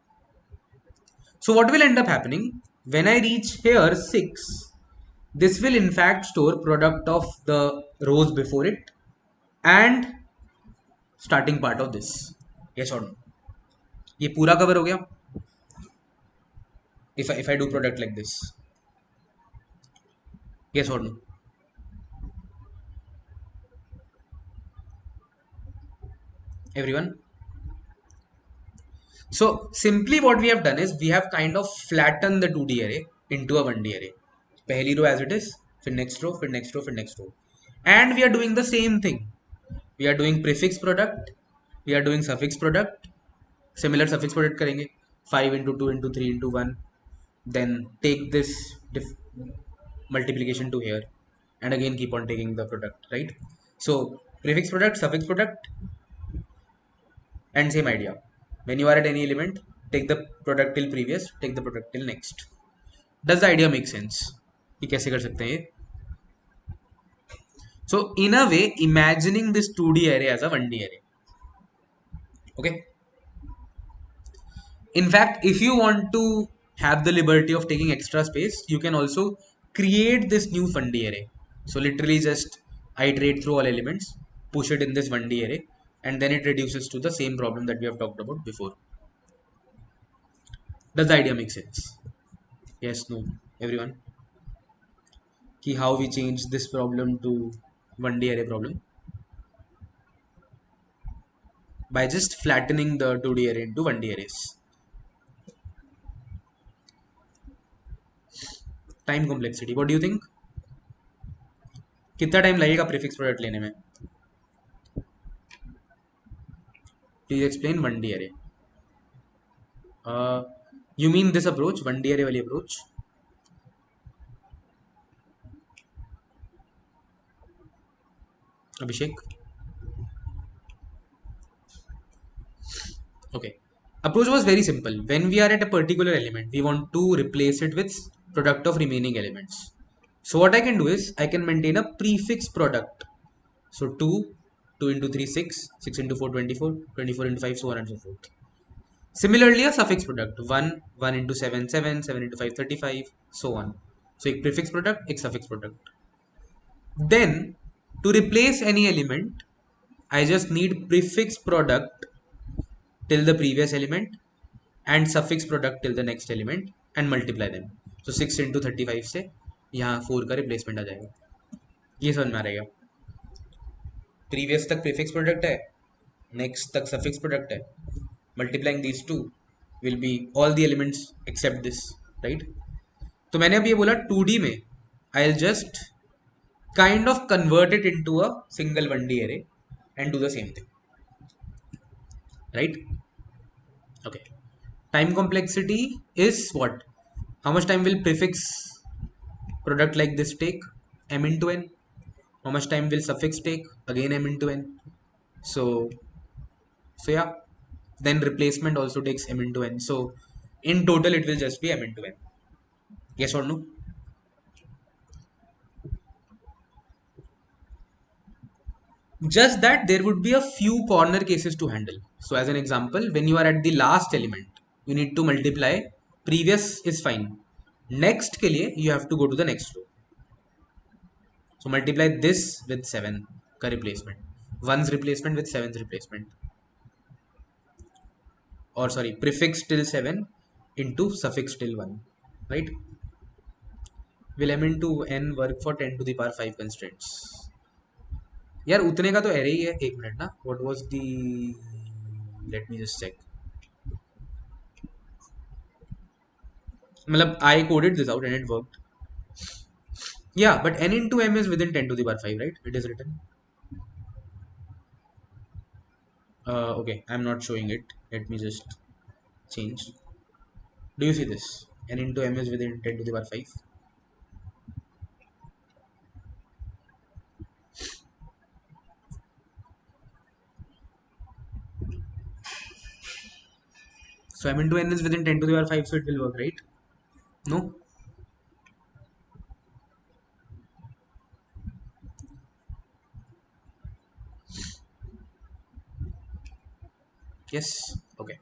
So what will end up happening? When I reach here 6, this will in fact store product of the rows before it and starting part of this. Yes or no? ये पूरा cover हो गया. If I do product like this. Yes or no? Everyone? So simply what we have done is we have kind of flattened the 2D array into a 1D array. पहली row as it is, फिर next row, फिर next row, फिर next row. And we are doing the same thing. We are doing prefix product, we are doing suffix product, similar suffix product करेंगे. 5 into 2 into 3 into 1. Then take this multiplication to here and again keep on taking the product, right? So prefix product, suffix product, and same idea. When you are at any element, take the product till previous, take the product till next. Does the idea make sense? ये कैसे कर सकते हैं ये? So in a way, imagining this 2D array as a 1D array. Okay. In fact, if you want to have the liberty of taking extra space, you can also create this new 1D array. So literally just iterate through all elements, push it in this 1D array, and then it reduces to the same problem that we have talked about before. Does the idea make sense? Yes, no, everyone? Ki how we change this problem to 1D array problem by just flattening the 2D array into 1D arrays. Time complexity. What do you think? कितना time लगेगा prefix product लेने में? Please explain 1D array. Uh, you mean this approach, 1D array वाली approach? Abhishek? Okay. Approach was very simple. When we are at a particular element, we want to replace it with product of remaining elements. So what I can do is I can maintain a prefix product. So 2, 2 into 3, 6, 6 into 4, 24, 24 into 5, so on and so forth. Similarly, a suffix product 1, 1 into 7, 7, 7 into 5, 35, so on. So एक prefix product, एक suffix product. Then to replace any element, I just need prefix product till the previous element and suffix product till the next element and multiply them. So 6 into 35 से यहाँ 4 का replacement आ जाएगा. ये समझ में आ रहेगा. Previous तक प्रीफिक्स प्रोडक्ट है, नेक्स्ट तक सफिक्स प्रोडक्ट है. Multiplying these two will be all the elements except this, right? तो मैंने अब ये बोला 2D में I will just kind of convert it into a single 1D array and do the same thing, right? Okay. Time complexity is what? How much time will prefix product like this take? M into n. How much time will suffix take? Again m into n. So yeah, then replacement also takes m into n. So in total it will just be m into n. Yes or no? Just that there would be a few corner cases to handle. So as an example, when you are at the last element, you need to multiply. Previous is fine. Next के लिए you have to go to the next row. So multiply this with 7 का replacement. 1's replacement with 7's replacement. Or sorry, prefix till 7 into suffix till 1. Right? Will m into n work for 10 to the power 5 constraints? यार उतने का तो array ही है. एक minute ना. What was the... Let me just check. मतलब I coded this out and it worked. Yeah, but n into m is within 10 to the power 5, right? It is written. Okay, I'm not showing it. Let me just change. Do you see this? N into m is within 10 to the power 5. So m into n is within 10 to the power 5, so it will work, right? No? Yes? Okay.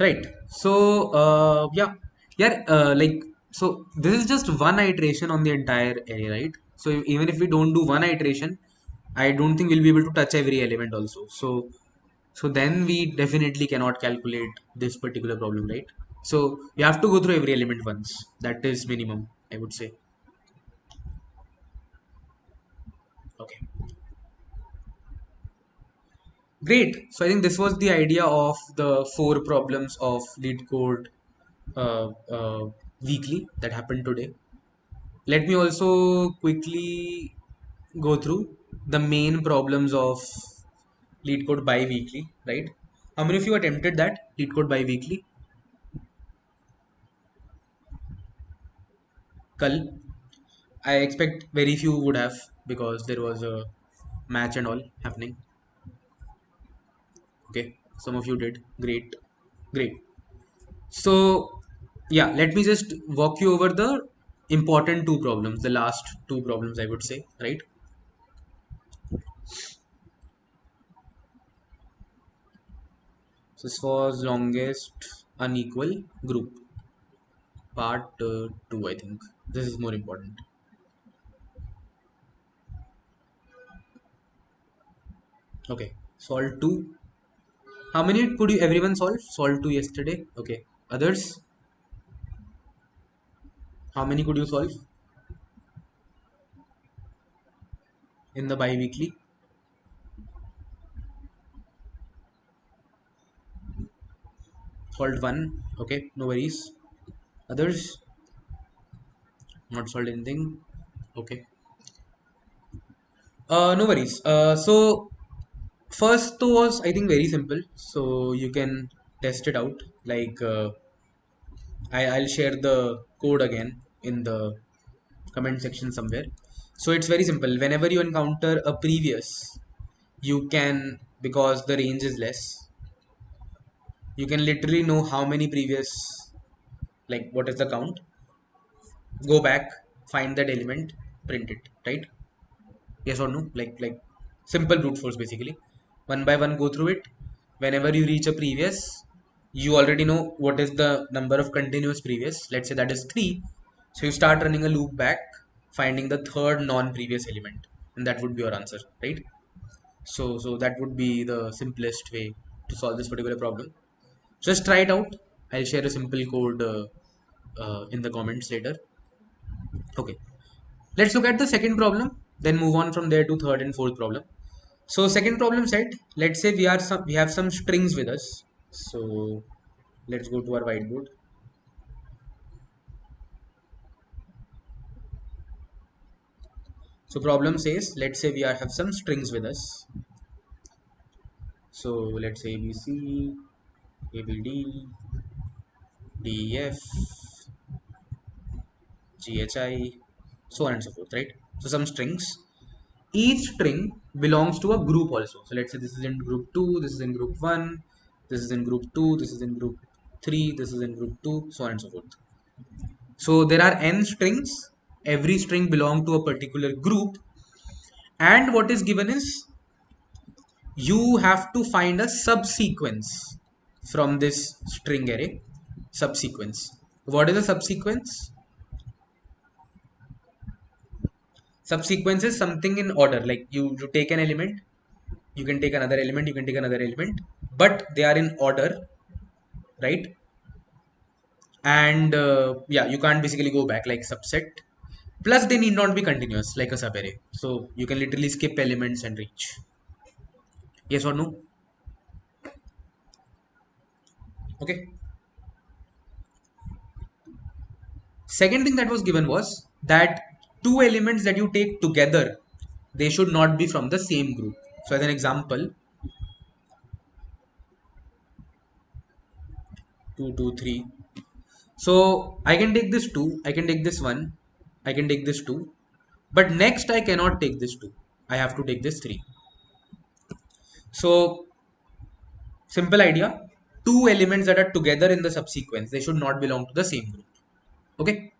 Right. So, yeah. Yeah, so this is just one iteration on the entire array, right? So even if we don't do one iteration, I don't think we'll be able to touch every element also. So then we definitely cannot calculate this particular problem, right? So you have to go through every element once. That is minimum, I would say. Okay. Great. So I think this was the idea of the 4 problems of Leetcode weekly that happened today. Let me also quickly go through the main problems of Leetcode Biweekly, right? How many of you attempted that Leetcode Biweekly? Kal? I expect very few would have because there was a match and all happening. Okay, some of you did. Great, great. So yeah, let me just walk you over the important 2 problems, the last 2 problems I would say, right? So this was longest unequal group, part 2, I think. This is more important. Okay, solve 2. How many could you everyone solve? Solve 2 yesterday. Okay. Others? How many could you solve? in the bi-weekly? Solved one. Okay, no worries. Others not solved anything. Okay. No worries. So first was I think very simple. So you can test it out. Like I'll share the code again in the comment section somewhere. So it's very simple. Whenever you encounter a previous, you can, because the range is less, you can literally know how many previous, like what is the count, go back, find that element, print it, right? Yes or no? Like simple brute force basically. One by one go through it. Whenever you reach a previous, you already know what is the number of continuous previous. Let's say that is 3. So you start running a loop back, finding the third non-previous element, and that would be your answer, right? So that would be the simplest way to solve this particular problem. Just try it out. I'll share a simple code in the comments later. Okay, let's look at the second problem, then move on from there to third and fourth problem. So second problem said, let's say we have some strings with us. So let's go to our whiteboard. So problem says, let's say have some strings with us. So let's say ABC, ABD, DEF, GHI, so on and so forth, right? So some strings. Each string belongs to a group also. So let's say this is in group 2, this is in group 1, this is in group 2, this is in group 3, this is in group 2, so on and so forth. So there are n strings. Every string belongs to a particular group. And what is given is you have to find a subsequence from this string array. Subsequence. What is a subsequence? Subsequence is something in order. Like you take an element, you can take another element, you can take another element, but they are in order, right? And yeah, you can't basically go back like subset. Plus, they need not be continuous like a subarray. So you can literally skip elements and reach. Yes or no? Okay. Second thing that was given was that two elements that you take together, they should not be from the same group. So as an example, 2, 2, 3. So I can take this 2, I can take this 1, I can take this 2. But next I cannot take this 2. I have to take this 3. So simple idea. Two elements that are together in the subsequence, they should not belong to the same group. Okay?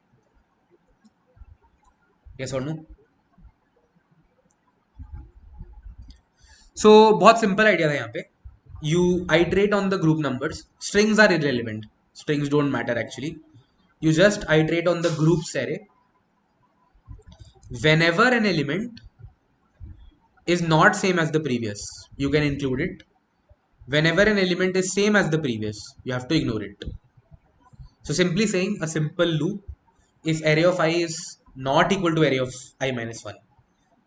Yes or no? So बहुत simple idea था यहाँ पे. You iterate on the group numbers. Strings are irrelevant. Strings don't matter actually. You just iterate on the groups array. Whenever an element is not same as the previous, you can include it. Whenever an element is same as the previous, you have to ignore it. So simply saying a simple loop, if array of I is not equal to array of I minus 1,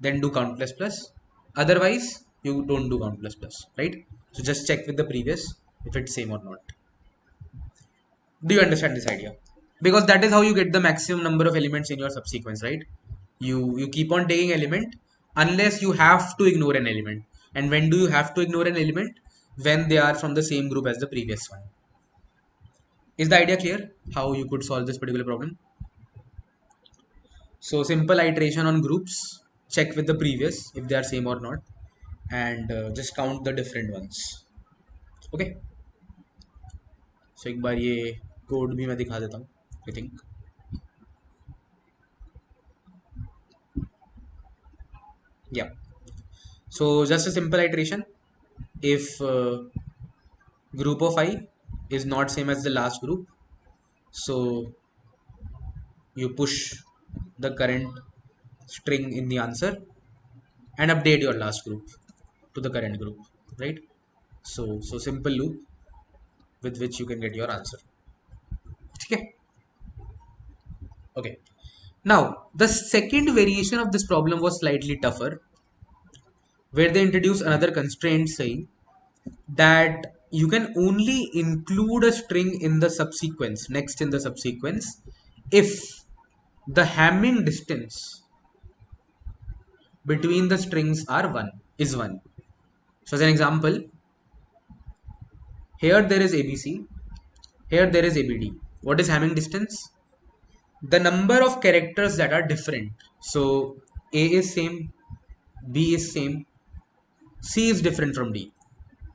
then do count plus plus. Otherwise, you don't do count plus plus, right? So just check with the previous if it's same or not. Do you understand this idea? Because that is how you get the maximum number of elements in your subsequence, right? You keep on taking element unless you have to ignore an element. And when do you have to ignore an element? When they are from the same group as the previous one. Is the idea clear? How you could solve this particular problem? So simple iteration on groups, check with the previous if they are same or not, and just count the different ones. Okay. So एक बार ये code भी मैं दिखा देता हूँ. I think. Yeah. So just a simple iteration. If group of I is not same as the last group, so you push the current string in the answer and update your last group to the current group, right? So simple loop with which you can get your answer. Okay. Okay. Now the second variation of this problem was slightly tougher. where they introduce another constraint saying that you can only include a string in the subsequence, next in the subsequence, if the Hamming distance between the strings is 1. So as an example, here there is ABC, here there is ABD. What is Hamming distance? The number of characters that are different. So A is same, B is same, C is different from D.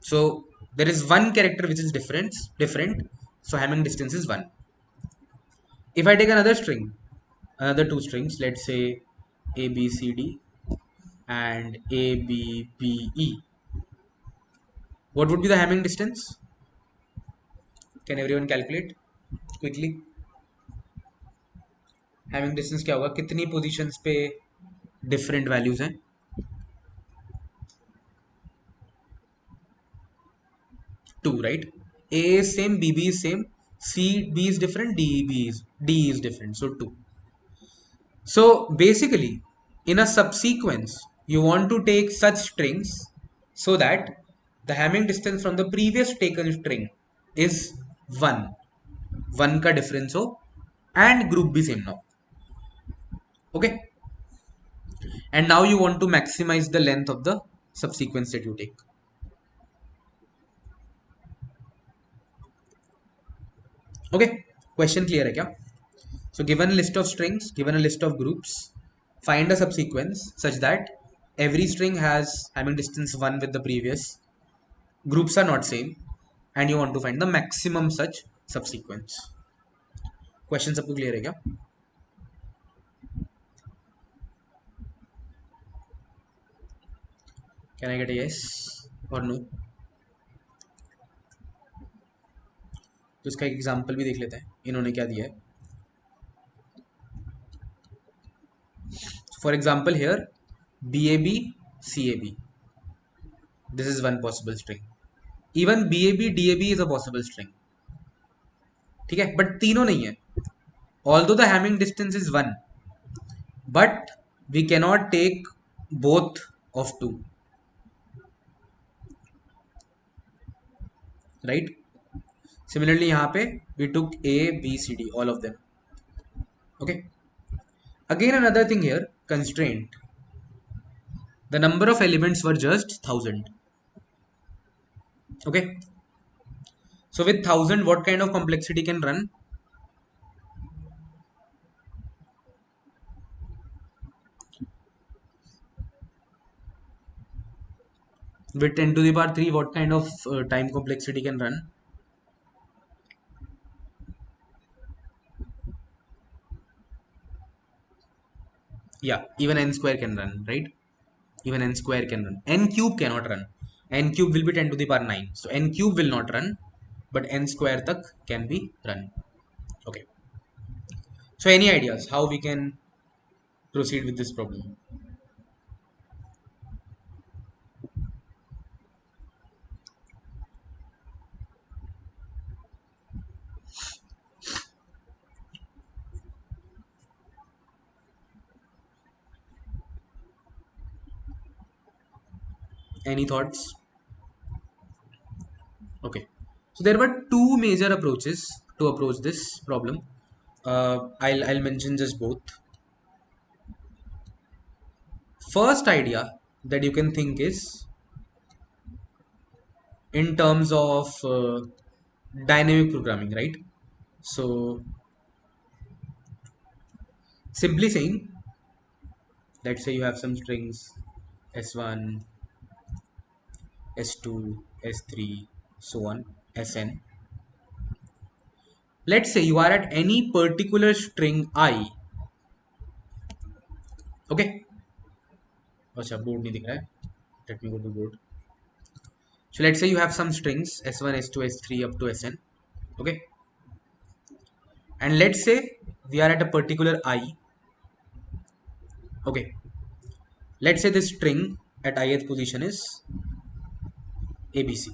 So there is one character which is different. So Hamming distance is 1. If I take another string, another two strings, let's say ABCD and ABBE, what would be the Hamming distance? Can everyone calculate quickly? Hamming distance क्या होगा? कितनी positions पे different values हैं? 2, right? A is same, BB is same, CB is different, DE is different. So 2. So basically, in a subsequence, you want to take such strings so that the Hamming distance from the previous taken string is 1. 1 का difference हो and group be same now. Okay. And now you want to maximize the length of the subsequence that you take. Okay. Question clear hai kya? So given a list of strings, given a list of groups, find a subsequence such that every string has Hamming distance 1 with the previous, groups are not same, and you want to find the maximum such subsequence. Question सबको clear है क्या? Can I get a yes or no? तो इसका एक example भी देख लेते हैं इन्होंने क्या दिया है. For example here, BAB, CAB. This is one possible string. Even BAB, DAB is a possible string. ठीक है, but तीनों नहीं है. Although the Hamming distance is 1, but we cannot take both of 2. Right? Similarly, यहाँ पे we took A, B, C, D, all of them. Okay. Again, another thing here, constraint. The number of elements were just 1000. Okay. So with 1000, what kind of complexity can run? With 10 to the power 3, what kind of time complexity can run? Yeah, even n square can run, right? Even n square can run. N cube cannot run. N cube will be 10 to the power 9. So n cube will not run, but n square tak can be run. Okay. So any ideas how we can proceed with this problem? Any thoughts? Okay. So there were two major approaches to approach this problem. I'll mention just both. First idea that you can think is in terms of dynamic programming, right? So simply saying, let's say you have some strings s1, s2, s3, so on, sn. Let's say you are at any particular string I. Okay. अच्छा board नहीं दिख रहा है. Let me go to board. So let's say you have some strings s1, s2, s3 up to sn. Okay. And let's say we are at a particular I. Okay. Let's say this string at ith position is ABC.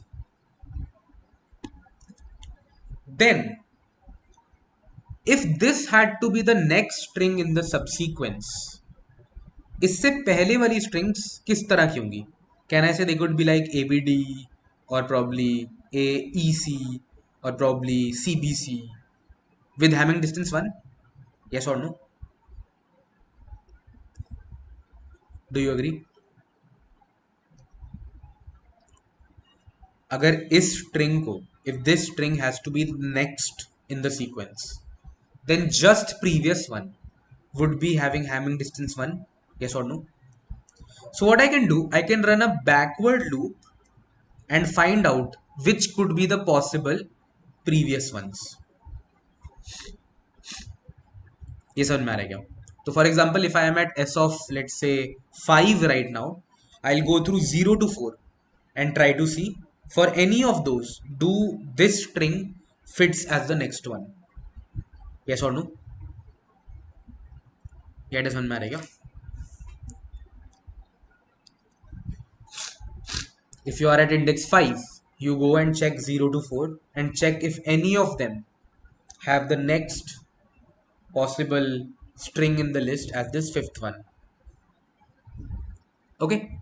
Then if this had to be the next string in the subsequence, इससे पहले वाली strings किस तरह की होंगी? Can I say they could be like ABD or probably AEC or probably CBC with Hamming distance 1? Yes or no? Do you agree? अगर इस string को, if this string has to be next in the sequence, then just previous one would be having Hamming distance 1. Yes or no? So what I can do, I can run a backward loop and find out which could be the possible previous ones. ये समझ में आ रहा है क्या? तो for example if I am at S of let's say 5 right now, I will go through 0 to 4 and try to see for any of those do this string fits as the next one. Yes or no? Yeah, it doesn't matter. If you are at index 5, you go and check 0 to 4 and check if any of them have the next possible string in the list as this fifth one. Okay.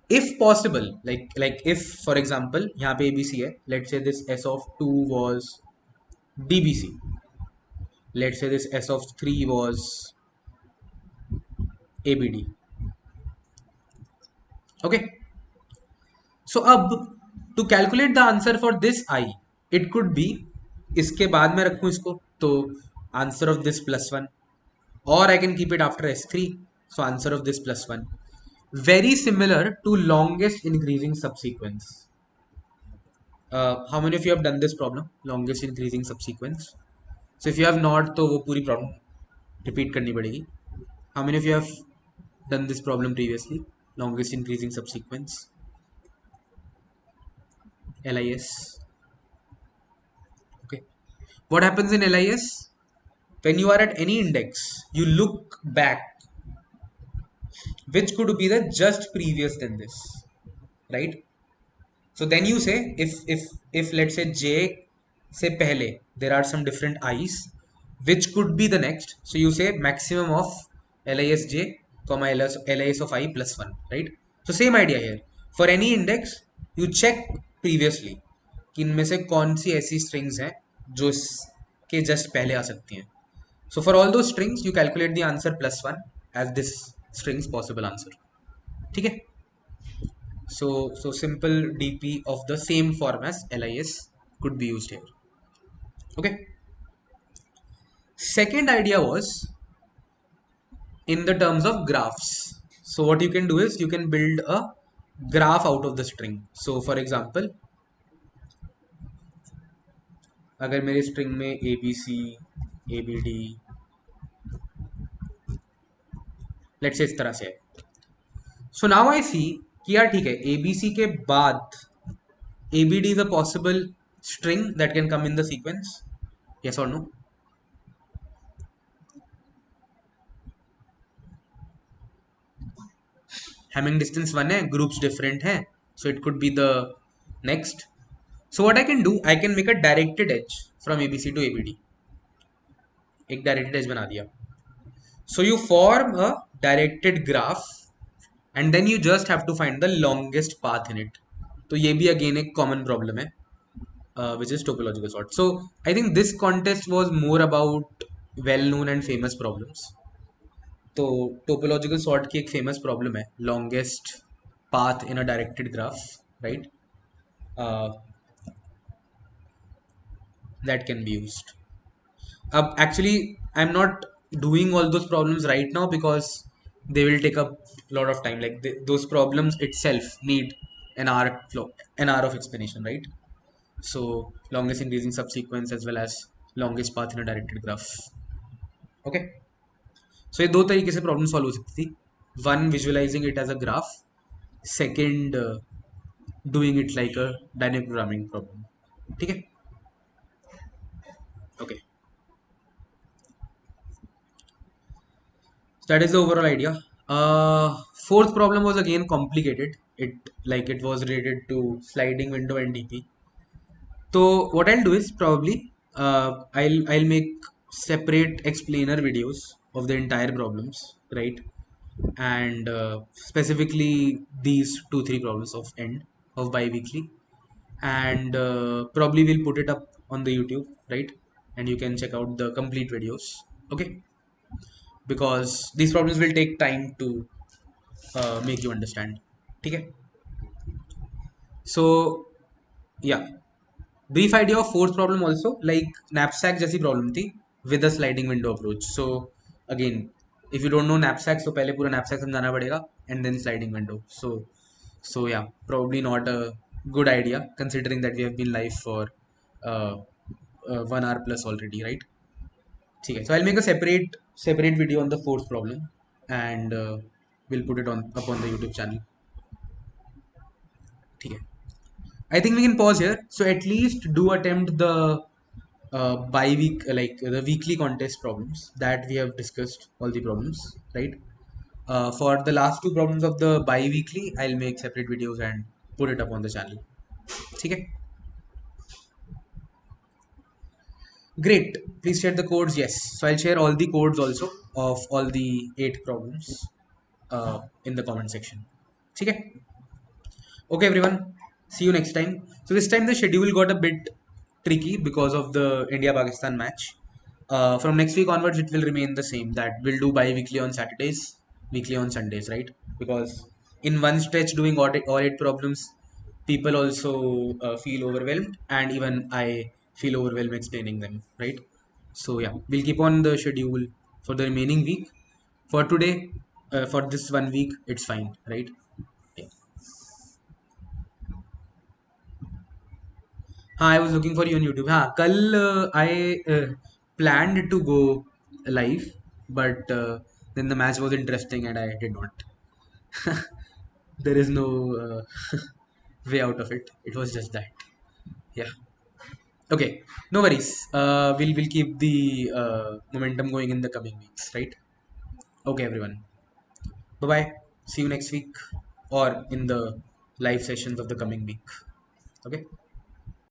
If possible, like if for example यहाँ पे ABC है, let's say this S of 2 was DBC, let's say this S of 3 was ABD. Okay. So अब to calculate the answer for this I, it could be इसके बाद में रखूँ इसको तो answer of this plus 1, or I can keep it after S3, so answer of this plus 1. Very similar to longest increasing subsequence. How many of you have done this problem, longest increasing subsequence? So if you have not, तो वो पूरी problem repeat करनी पड़ेगी. How many of you have done this problem previously, longest increasing subsequence? LIS. Okay. What happens in LIS? When you are at any index, you look back which could be the just previous than this, right? So then you say if let's say j से पहले there are some different i's, which could be the next, so you say maximum of lisj comma lis of I plus 1, right? So same idea here, for any index you check previously कि इनमें से कौन सी ऐसी strings हैं जो इसके just पहले आ सकती हैं. So for all those strings you calculate the answer plus 1 as this string's possible answer. ठीक है? So simple DP of the same form as LIS could be used here. Okay. Second idea was in the terms of graphs. So what you can do is you can build a graph out of the string. So for example, अगर मेरे string में ABC, ABD, let's say इस तरह से है. So now I see कि यार ठीक है, ABC के बाद ABD is a possible string that can come in the sequence. Yes or no? Hamming distance 1 है, groups different हैं, so it could be the next. So what I can do, I can make a directed edge from ABC to ABD. एक directed edge बना दिया. So you form a directed graph and then you just have to find the longest path in it. तो ये भी again एक common problem है, which is topological sort. So I think this contest was more about well-known and famous problems. तो topological sort की एक famous problem है longest path in a directed graph, right? That can be used. Actually I'm not doing all those problems right now because they will take up a lot of time. Like those problems itself need an hour of explanation, right? So longest increasing subsequence as well as longest path in a directed graph. Okay. So ये दो तरीके से problem solve हो सकती थी. One, visualizing it as a graph. Second, doing it like a dynamic programming problem. ठीक है? Okay. So that is the overall idea. Fourth problem was again complicated. It was related to sliding window and DP. So what I'll do is probably I'll make separate explainer videos of the entire problems, right? And specifically these 2 3 problems of end of bi-weekly, and probably we'll put it up on the YouTube, right? And you can check out the complete videos, okay? Because these problems will take time to make you understand. Okay? So yeah, brief idea of fourth problem also, like knapsack जैसी problem थी with a sliding window approach. So again, if you don't know knapsack, so पहले पूरा knapsack समझाना पड़ेगा and then sliding window. So yeah, probably not a good idea considering that we have been live for uh, 1 hour plus already, right? ठीक है. So I'll make a separate video on the fourth problem, and we'll put it on up on the YouTube channel. ठीक है. I think we can pause here. So at least do attempt the bi-week, like the weekly contest problems that we have discussed, all the problems, right? For the last two problems of the bi-weekly, I'll make separate videos and put it up on the channel. Okay? Great. Please share the codes. Yes. So I'll share all the codes also of all the 8 problems in the comment section. Okay? Okay, everyone. See you next time. So this time the schedule got a bit tricky because of the India-Pakistan match. From next week onwards, it will remain the same. That we'll do bi-weekly on Saturdays, weekly on Sundays, right? Because in one stretch doing all 8 problems, people also feel overwhelmed, and even I feel overwhelmed explaining them, right? So yeah, we'll keep on the schedule for the remaining week. For today, for this 1 week, it's fine, right? Yeah. हाँ, I was looking for you on YouTube. हाँ, कल I planned to go live, but then the match was interesting and I did not. There is no way out of it. It was just that. Yeah. Okay. No worries. We'll keep the momentum going in the coming weeks, right? Okay, everyone. Bye bye. See you next week or in the live sessions of the coming week. Okay.